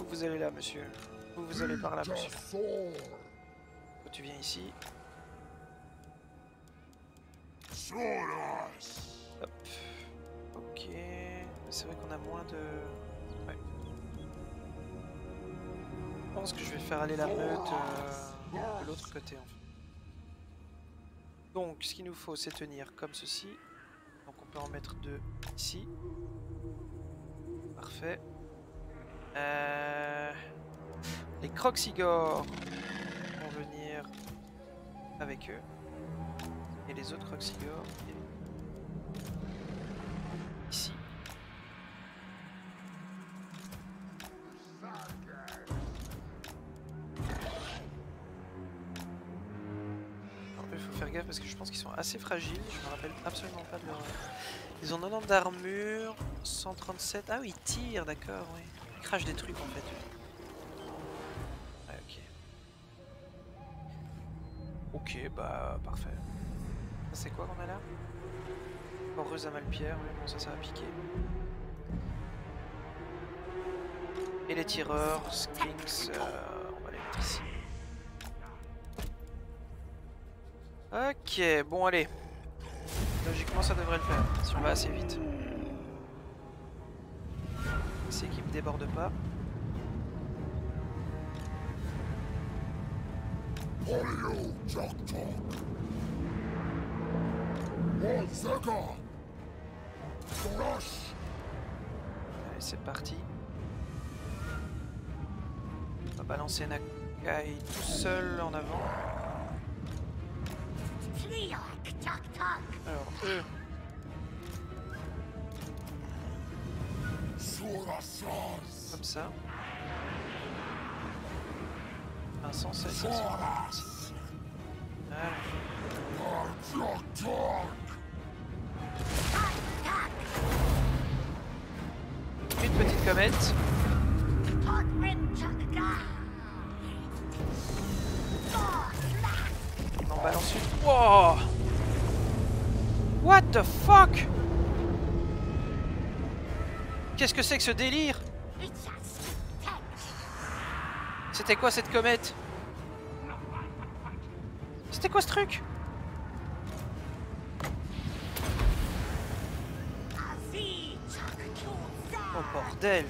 Vous allez là, monsieur. Vous allez par là, monsieur. Toi, tu viens ici. Hop. Ok. C'est vrai qu'on a moins de... Ouais. Je pense que je vais faire aller la meute de l'autre côté, en fait. Donc, ce qu'il nous faut, c'est tenir comme ceci. Donc, on peut en mettre deux ici. Parfait. Les Croxigors vont venir avec eux. Et les autres Croxigors ici. Il faut faire gaffe parce que je pense qu'ils sont assez fragiles. Je me rappelle absolument pas de leur... Ils ont 90 d'armure, 137... Ah oui, ils tirent, d'accord, oui. Ils crachent des trucs en fait. Ouais, ok. Ok, bah parfait. C'est quoi qu'on a là? Poreuse à Malpierre, oui, bon ça va piquer. Et les tireurs, Skinks, on va les mettre ici. Ok, bon allez. Logiquement ça devrait le faire, si on va assez vite. C'est qu'il me déborde pas. Allez, c'est parti. On va balancer Nakai tout seul en avant. Alors, eux. Comme ça. 500, ça. Voilà. Une petite comète. On en balance une. Wow! What the fuck? Qu'est-ce que c'est que ce délire? C'était quoi cette comète? C'était quoi ce truc? Oh bordel!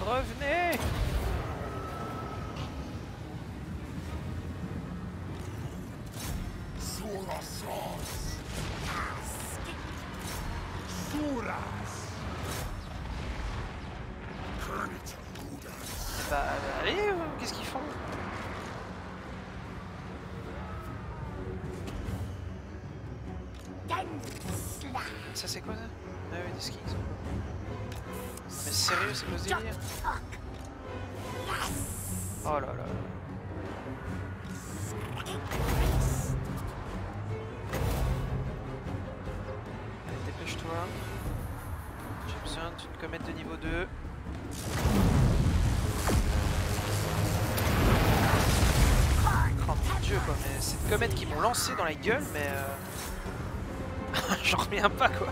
Revenez! Bah allez, qu'est-ce qu'ils font? Ça c'est quoi ça? Ah oui, des skis. Mais sérieux, c'est quoi ce délire? Oh là là. Allez, dépêche-toi. J'ai besoin d'une comète de niveau 2. Oh mon dieu quoi, mais cette comète qui m'ont lancé dans la gueule, mais j'en reviens pas quoi.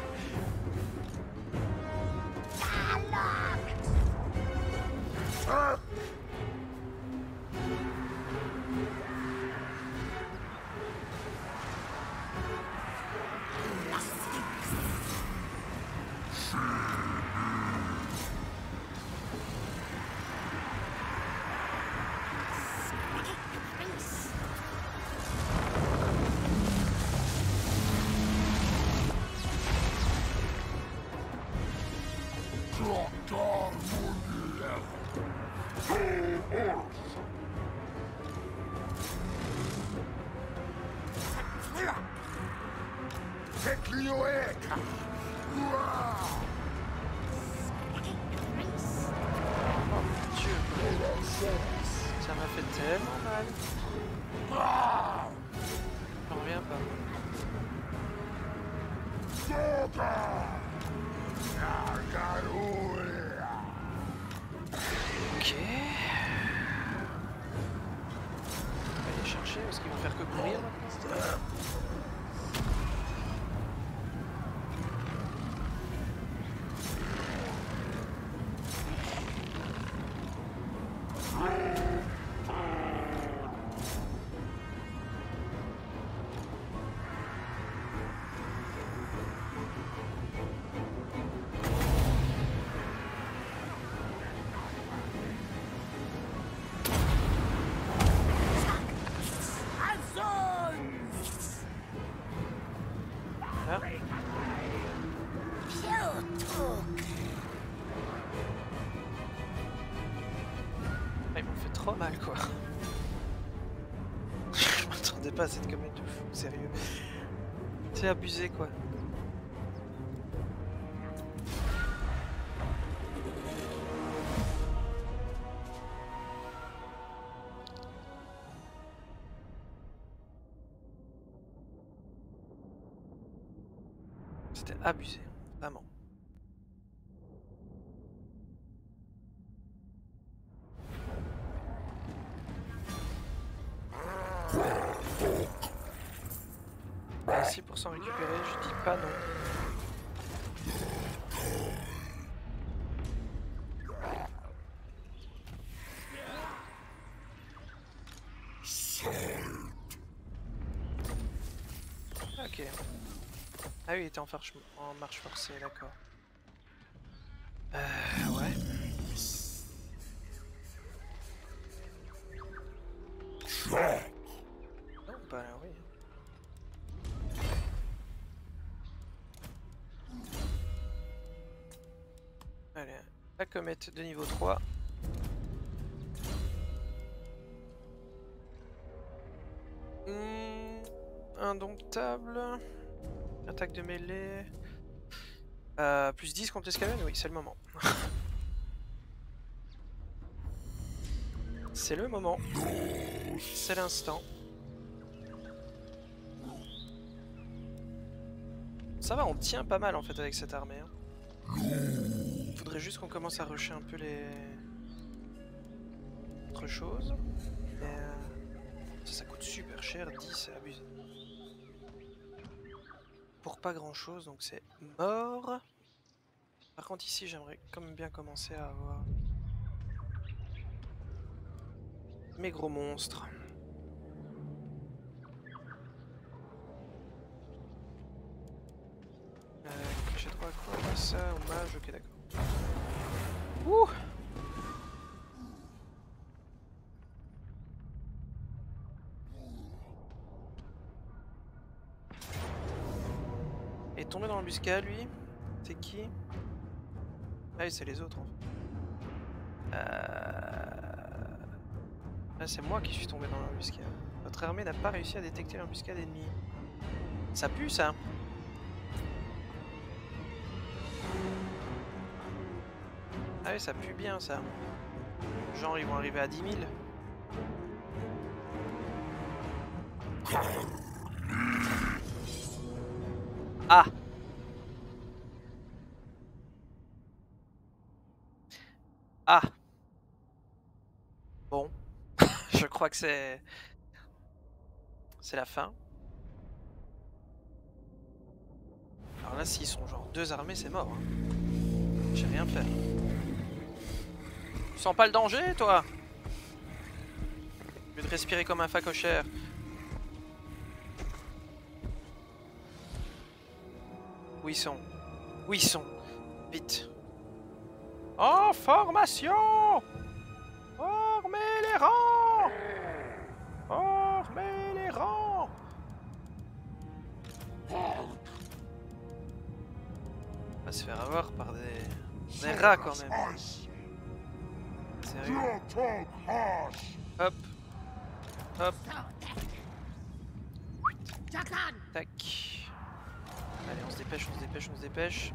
Ça m'a fait tellement mal. J'en reviens pas. Ok. On va aller chercher parce qu'ils vont faire que courir maintenant. Ils m'ont fait trop mal quoi. Je m'attendais pas à cette comète de fou, sérieux. C'est abusé quoi. C'était abusé, vraiment. Merci pour s'en récupérer, je dis pas non. Ok. Ah oui, il était en marche forcée, d'accord. Ouais. Non, bah oui. Allez, la comète de niveau 3. Indomptable. Attaque de mêlée. Plus 10 contre l'escalade, oui, c'est le moment. C'est le moment. C'est l'instant. Ça va, on tient pas mal en fait avec cette armée. Hein. Faudrait juste qu'on commence à rusher un peu les... autre chose. Mais ça coûte super cher, 10, c'est abusé. Pour pas grand chose, donc c'est mort. Par contre ici j'aimerais quand même bien commencer à avoir mes gros monstres. J'ai droit à quoi? Ça, hommage, ok d'accord. Ouh! Et tombé dans l'embuscade lui? C'est qui? Ah oui, c'est les autres en fait. Là c'est moi qui suis tombé dans l'embuscade. Votre armée n'a pas réussi à détecter l'embuscade ennemie. Ça pue ça! Ah oui, ça pue bien ça. Genre ils vont arriver à 10 000. Ah! Ah! Bon. Je crois que c'est la fin. Alors là, s'ils sont genre 2 armées, c'est mort. Hein. J'ai rien fait. Tu sens pas le danger, toi? Au lieu de respirer comme un facochère. Où ils sont? Où ils sont? Vite. En formation! Formez les rangs! Formez les rangs! On va se faire avoir par des rats quand même. Sérieux. Hop. Hop. Tac. Allez, on se dépêche, on se dépêche, on se dépêche.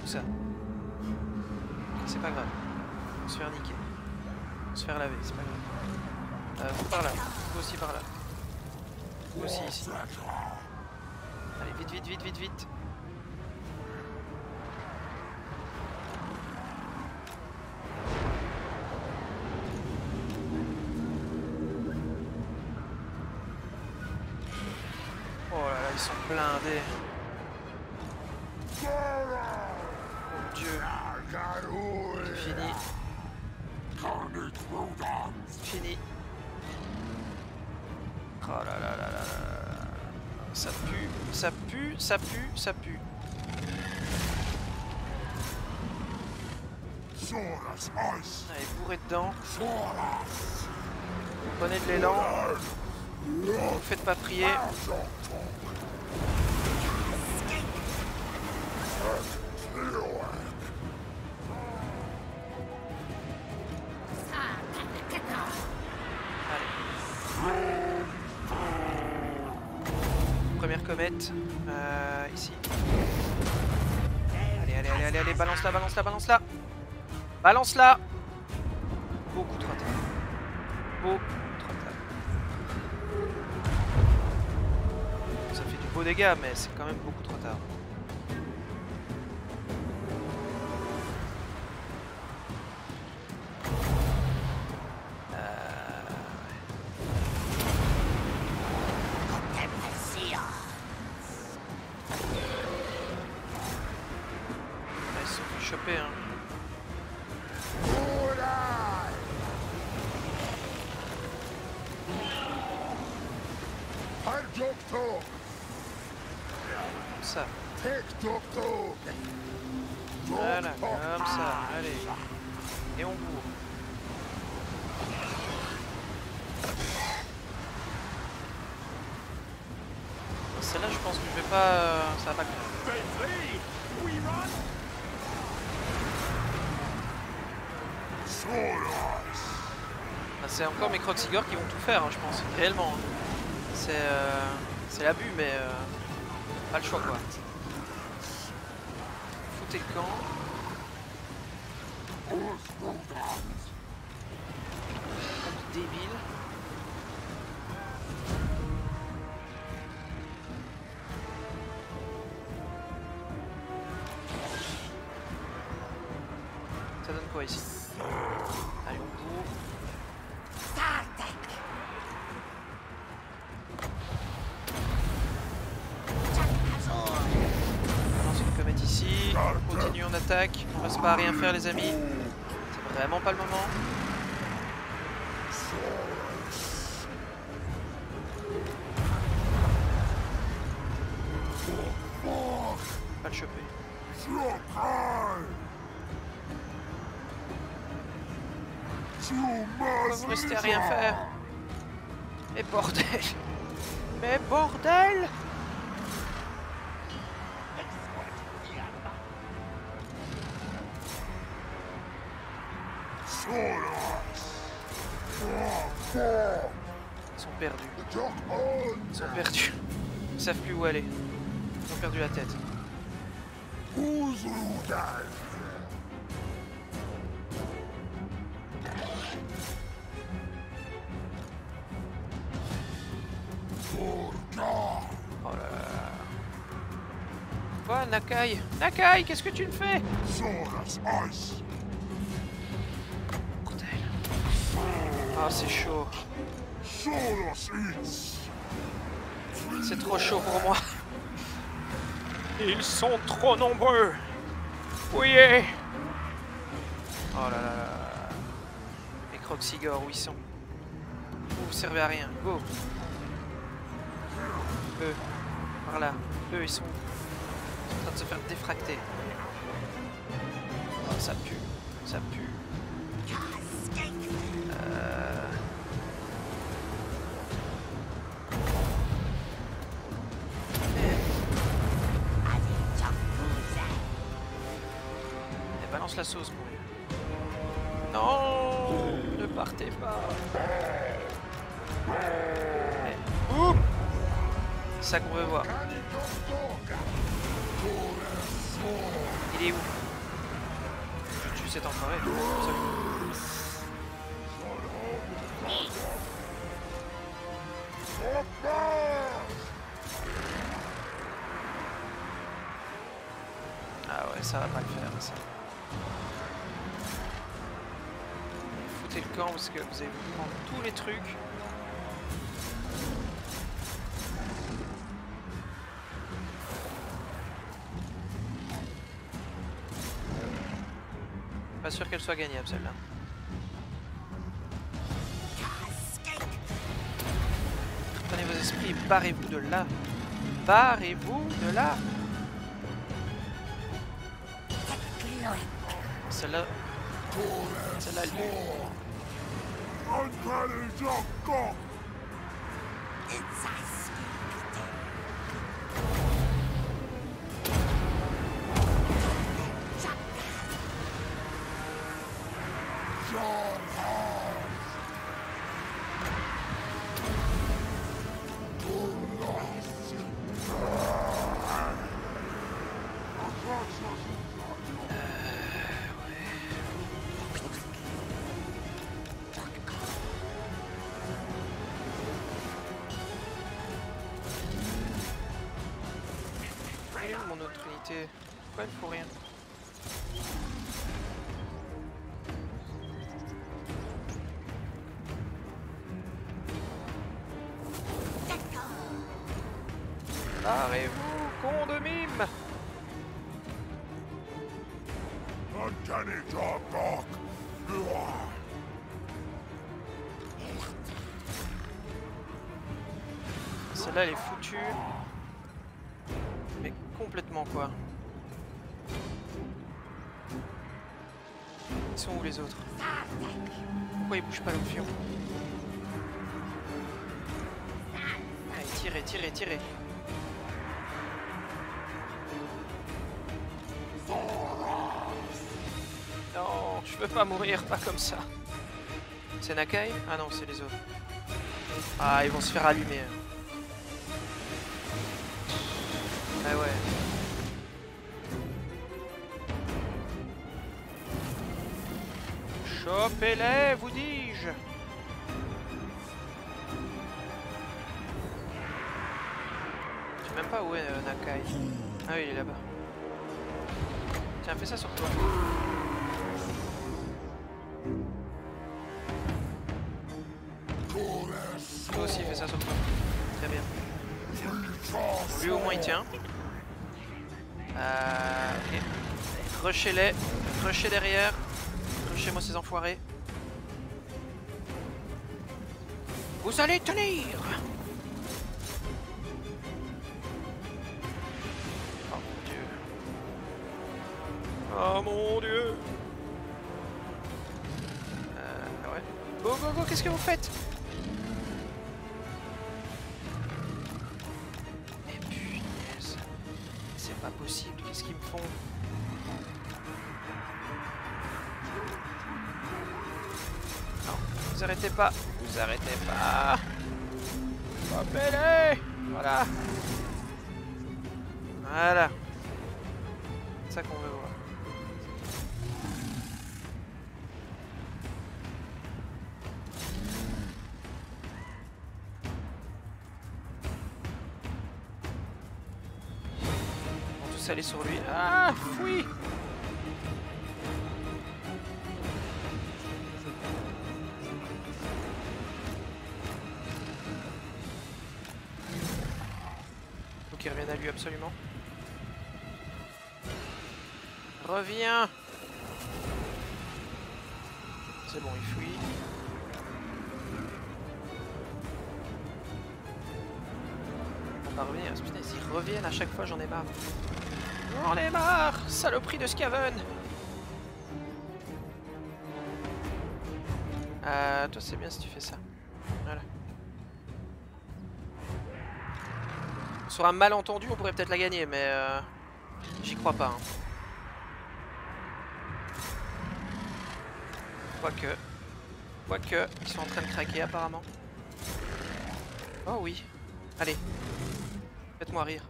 Tout ça. C'est pas grave. On se faire niquer. On se faire laver, c'est pas grave. Vous par là. Vous aussi par là. Vous aussi ici. Allez, vite, vite, vite, vite, vite. Oh là là, ils sont blindés. Mon Dieu. C'est fini. Fini. Oh là là là là là. Ça pue, ça pue, ça pue, ça pue. Allez, bourrez dedans. Prenez de l'élan. Ne vous faites pas prier. Première comète, ici. Allez, allez, allez, allez, allez, balance-la, balance-la, balance-la. Balance-la. Beaucoup trop tard. Beaucoup trop tard. Ça fait du beau dégât, mais c'est quand même beaucoup trop tard. Hein. Ça. Voilà, comme ça. Allez. Et on bourre. Celle-là, je pense que je vais pas. Ça va pas. C'est encore mes Kroxigor qui vont tout faire, hein, je pense, réellement. C'est l'abus, mais pas le choix quoi. Foutez le camp. Débile. Ça donne quoi ici? Allez, on court. On lance une comète ici. On continue, on attaque. On reste pas à rien faire, les amis. C'est vraiment pas le moment. Pas le choper. Pourquoi vous restez à rien faire? Mais bordel! Mais bordel! Ils sont perdus. Ils sont perdus. Ils savent plus où aller. Ils ont perdu la tête. Oh là là. Quoi, Nakai? Nakai, qu'est-ce que tu me fais? Bordel. Oh, c'est chaud. C'est trop chaud pour moi. Ils sont trop nombreux. Oui. Oh là là là. Les Croxigor, où ils sont? Vous servez à rien. Go. Eux. Par là. Eux, ils sont en train de se faire défracter. Oh, ça pue. Ça pue. Balance la sauce, mon vieux. Non, ne partez pas. Oups, c'est ça qu'on veut voir. Il est où? Je tue cet enfoiré. Ah ouais, ça va pas le faire, ça. Foutez le camp parce que vous allez vous prendre tous les trucs. Pas sûr qu'elle soit gagnable, celle-là. Prenez vos esprits et barrez-vous de là. Barrez-vous de là. Celle-là... Celle-là, elle pue. Mon autre unité. Pourquoi elle ne faut rien? Barrez-vous, con de mime! Celle-là, elle est foutue. Mais complètement, quoi. Ils sont où les autres? Pourquoi ils bougent pas le fion? Allez, tirez, tirez, tirez. Non, je veux pas mourir, pas comme ça. C'est Nakai? Ah non, c'est les autres. Ah, ils vont se faire allumer. Ah ouais. Chopez-les, vous dis-je. Je sais même pas où est Nakai. Ah oui, il est là-bas. Tiens, fais ça sur toi. Toi aussi, fais ça sur toi. Très bien. Lui au moins il tient. Ok. Rushez-les. Rushez derrière. Rushez-moi ces enfoirés. Vous allez tenir. Oh mon dieu. Oh mon dieu. Ouais. Go go go, qu'est-ce que vous faites? Mais punaise. C'est pas possible, qu'est-ce qu'ils me font? Non, vous arrêtez pas. Vous arrêtez pas. Hop-les. Voilà. Voilà. C'est ça qu'on veut voir. On va tous aller sur lui. Ah, oui. Faut qu'il revienne à lui absolument. Reviens. C'est bon, il fuit. On va revenir. Punaise, ils reviennent à chaque fois, j'en ai marre. J'en ai marre, saloperie de Skaven. Toi c'est bien si tu fais ça. Voilà. Sur un malentendu, on pourrait peut-être la gagner, mais j'y crois pas. Hein. Quoique, ils sont en train de craquer apparemment. Oh oui. Allez. Faites-moi rire.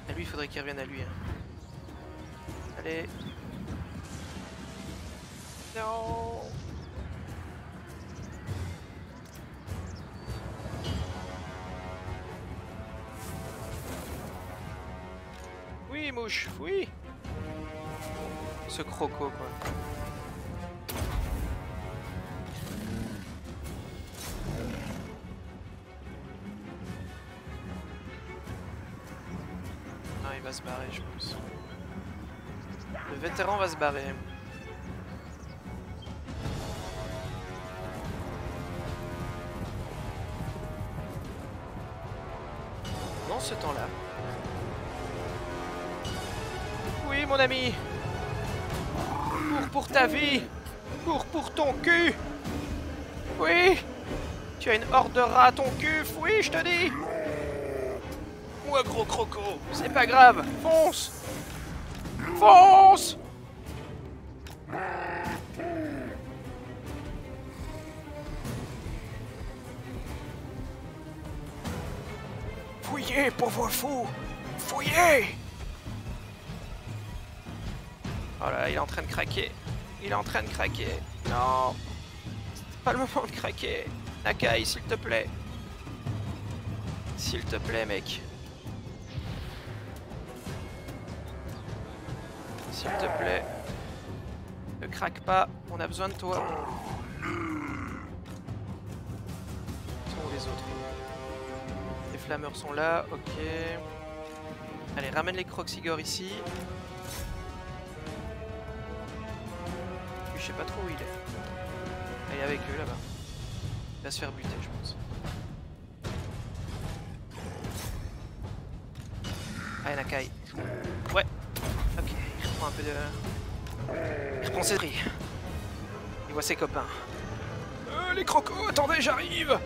Et lui, il faudrait qu'il revienne à lui. Hein. Allez. Non. Oui, mouche, oui. Ce croco, quoi. Non, il va se barrer, je pense. Le vétéran va se barrer. Dans ce temps-là. Oui, mon ami. Cours pour ta vie. Cours pour ton cul. Oui. Tu as une horde de rats à ton cul. Oui, je te dis. Moi, gros croco. C'est pas grave. Fonce. Fonce. Fouillez, pauvre fou. Fouillez. Oh là là, il est en train de craquer. Il est en train de craquer. Non. C'est pas le moment de craquer. Nakai, s'il te plaît. S'il te plaît, mec. S'il te plaît. Ne craque pas. On a besoin de toi. Ils sont où les autres? Les flammeurs sont là. Ok. Allez, ramène les Croxigor ici. Je sais pas trop où il est. Il est avec eux là-bas. Il va se faire buter, je pense. Allez, Nakai. Ouais. Ok, il reprend un peu de... Il reprend ses drilles. Il voit ses copains. Les crocos, attendez, j'arrive.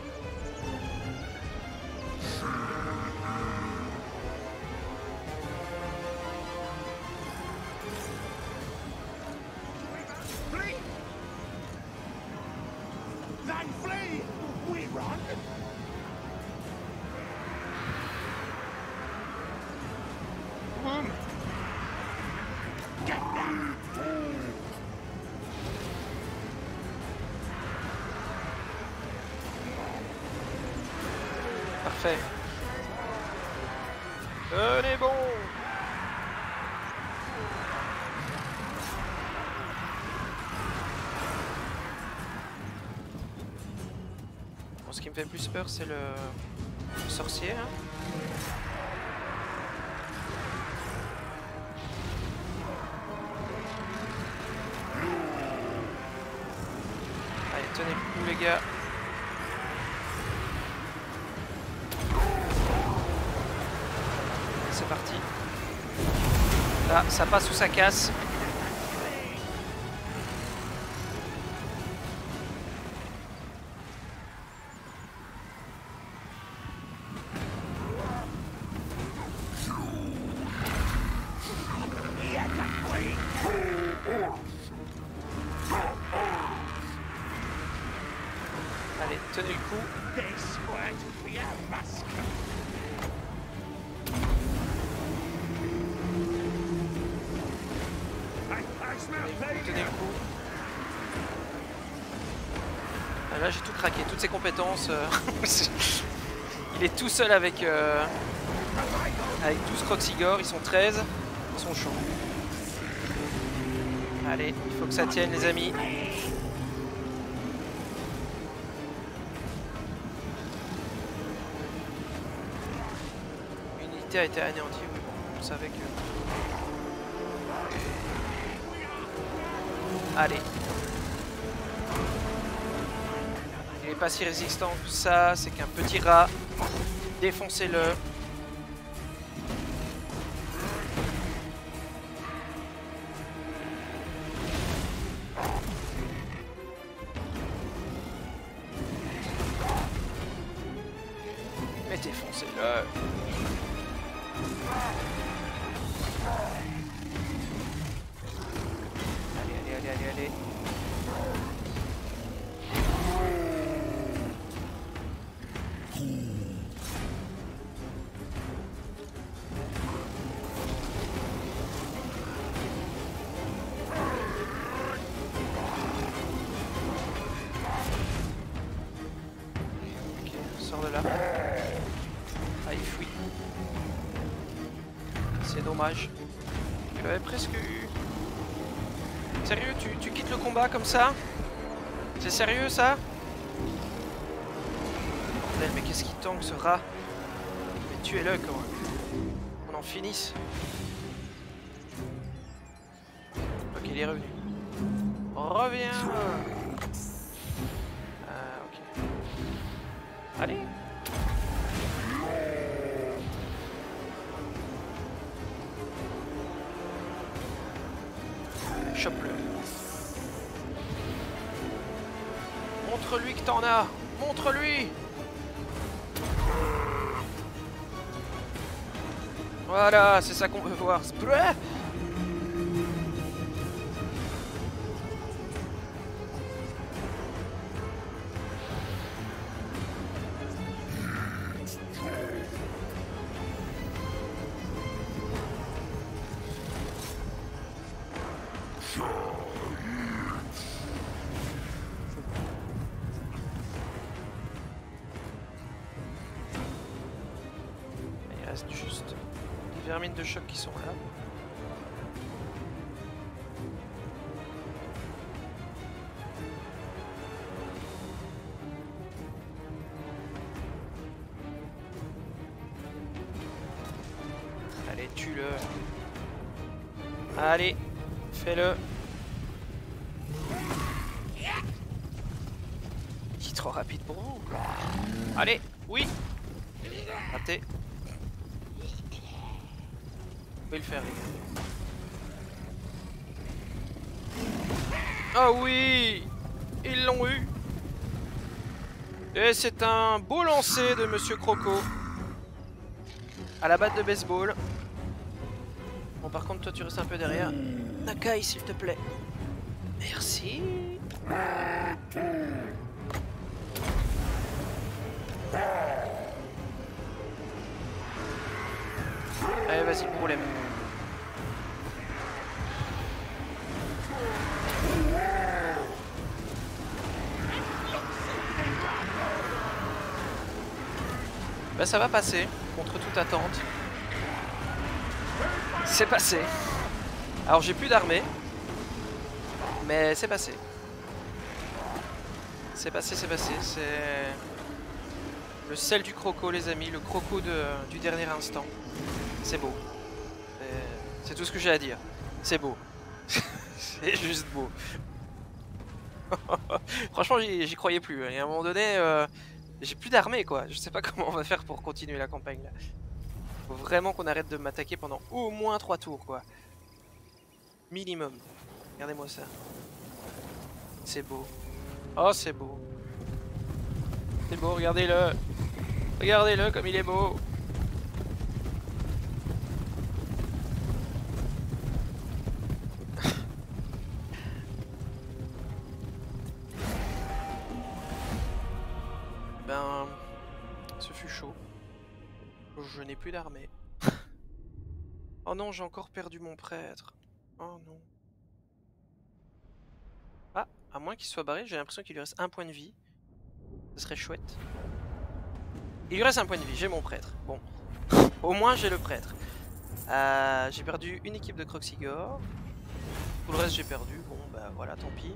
Parfait. Tenez bon. Bon, ce qui me fait plus peur, c'est le sorcier. Hein. Allez, tenez le coup, les gars. C'est parti. Là, ça passe ou ça casse. Allez, tenez le coup. Tenez le coup. Ah, là j'ai tout craqué, toutes ses compétences. Il est tout seul avec 12 Kroxigor, ils sont 13, ils sont chauds. Allez, il faut que ça tienne les amis. Une unité a été anéantie, mais bon, on savait que... Allez. Il est pas si résistant que ça, c'est qu'un petit rat. Défoncez-le. Mais défoncez-le. Allez. Ok, sors de là. Ah, il fuit. C'est dommage. Je l'avais presque eu. Sérieux, tu quittes le combat comme ça? C'est sérieux ça? Bordel, mais qu'est-ce qui tangue ce rat? Mais tuez-le quoi. On en finisse. Ok, il est revenu. Reviens. Ah, ok. Allez. Chope-le. Montre-lui que t'en as. Montre-lui. Voilà, c'est ça qu'on veut voir. Il reste juste des vermines de choc qui sont là. Allez, tue-le. Allez, fais-le. Il est trop rapide pour vous. Allez, oui. Raté. Vous pouvez le faire, les gars. Ah oui, ils l'ont eu. Et c'est un beau lancer de Monsieur Croco. À la batte de baseball. Bon, par contre, toi, tu restes un peu derrière. Nakai, s'il te plaît. Merci. Allez, vas-y, problème. Bah ça va passer, contre toute attente. C'est passé. Alors j'ai plus d'armée. Mais c'est passé. C'est passé, c'est passé. C'est le sel du croco, les amis. Le croco du dernier instant. C'est beau. C'est tout ce que j'ai à dire. C'est beau. C'est juste beau. Franchement, j'y croyais plus. Et à un moment donné, j'ai plus d'armée, quoi. Je sais pas comment on va faire pour continuer la campagne là. Faut vraiment qu'on arrête de m'attaquer pendant au moins 3 tours, quoi. Minimum. Regardez-moi ça. C'est beau. Oh, c'est beau. C'est beau, regardez-le. Regardez-le comme il est beau. Ben, ce fut chaud. Je n'ai plus d'armée. Oh non, j'ai encore perdu mon prêtre. Oh non. Ah, à moins qu'il soit barré, j'ai l'impression qu'il lui reste un point de vie. Ce serait chouette. Il lui reste un point de vie, j'ai mon prêtre. Bon, au moins j'ai le prêtre. J'ai perdu une équipe de Croxigore. Tout le reste j'ai perdu. Bon bah voilà, tant pis.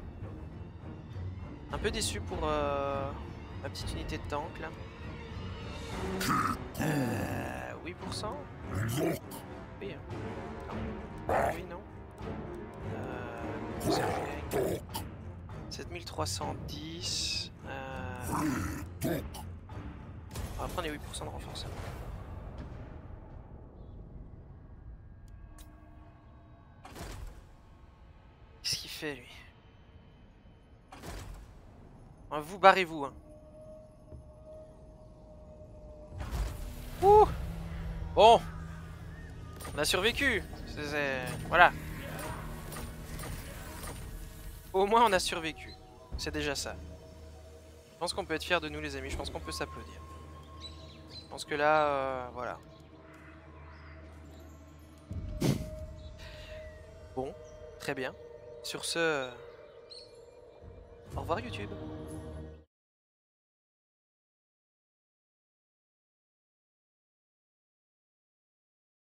Un peu déçu pour ma petite unité de tank là. 8%. Oui. Oui, non. 7310. On va prendre les 8% de renforcement. Qu'est-ce qu'il fait lui? Vous barrez-vous hein. Ouh. Bon. On a survécu. Voilà. Au moins on a survécu. C'est déjà ça. Je pense qu'on peut être fiers de nous les amis. Je pense qu'on peut s'applaudir. Je pense que là, voilà. Bon, très bien. Sur ce, au revoir YouTube.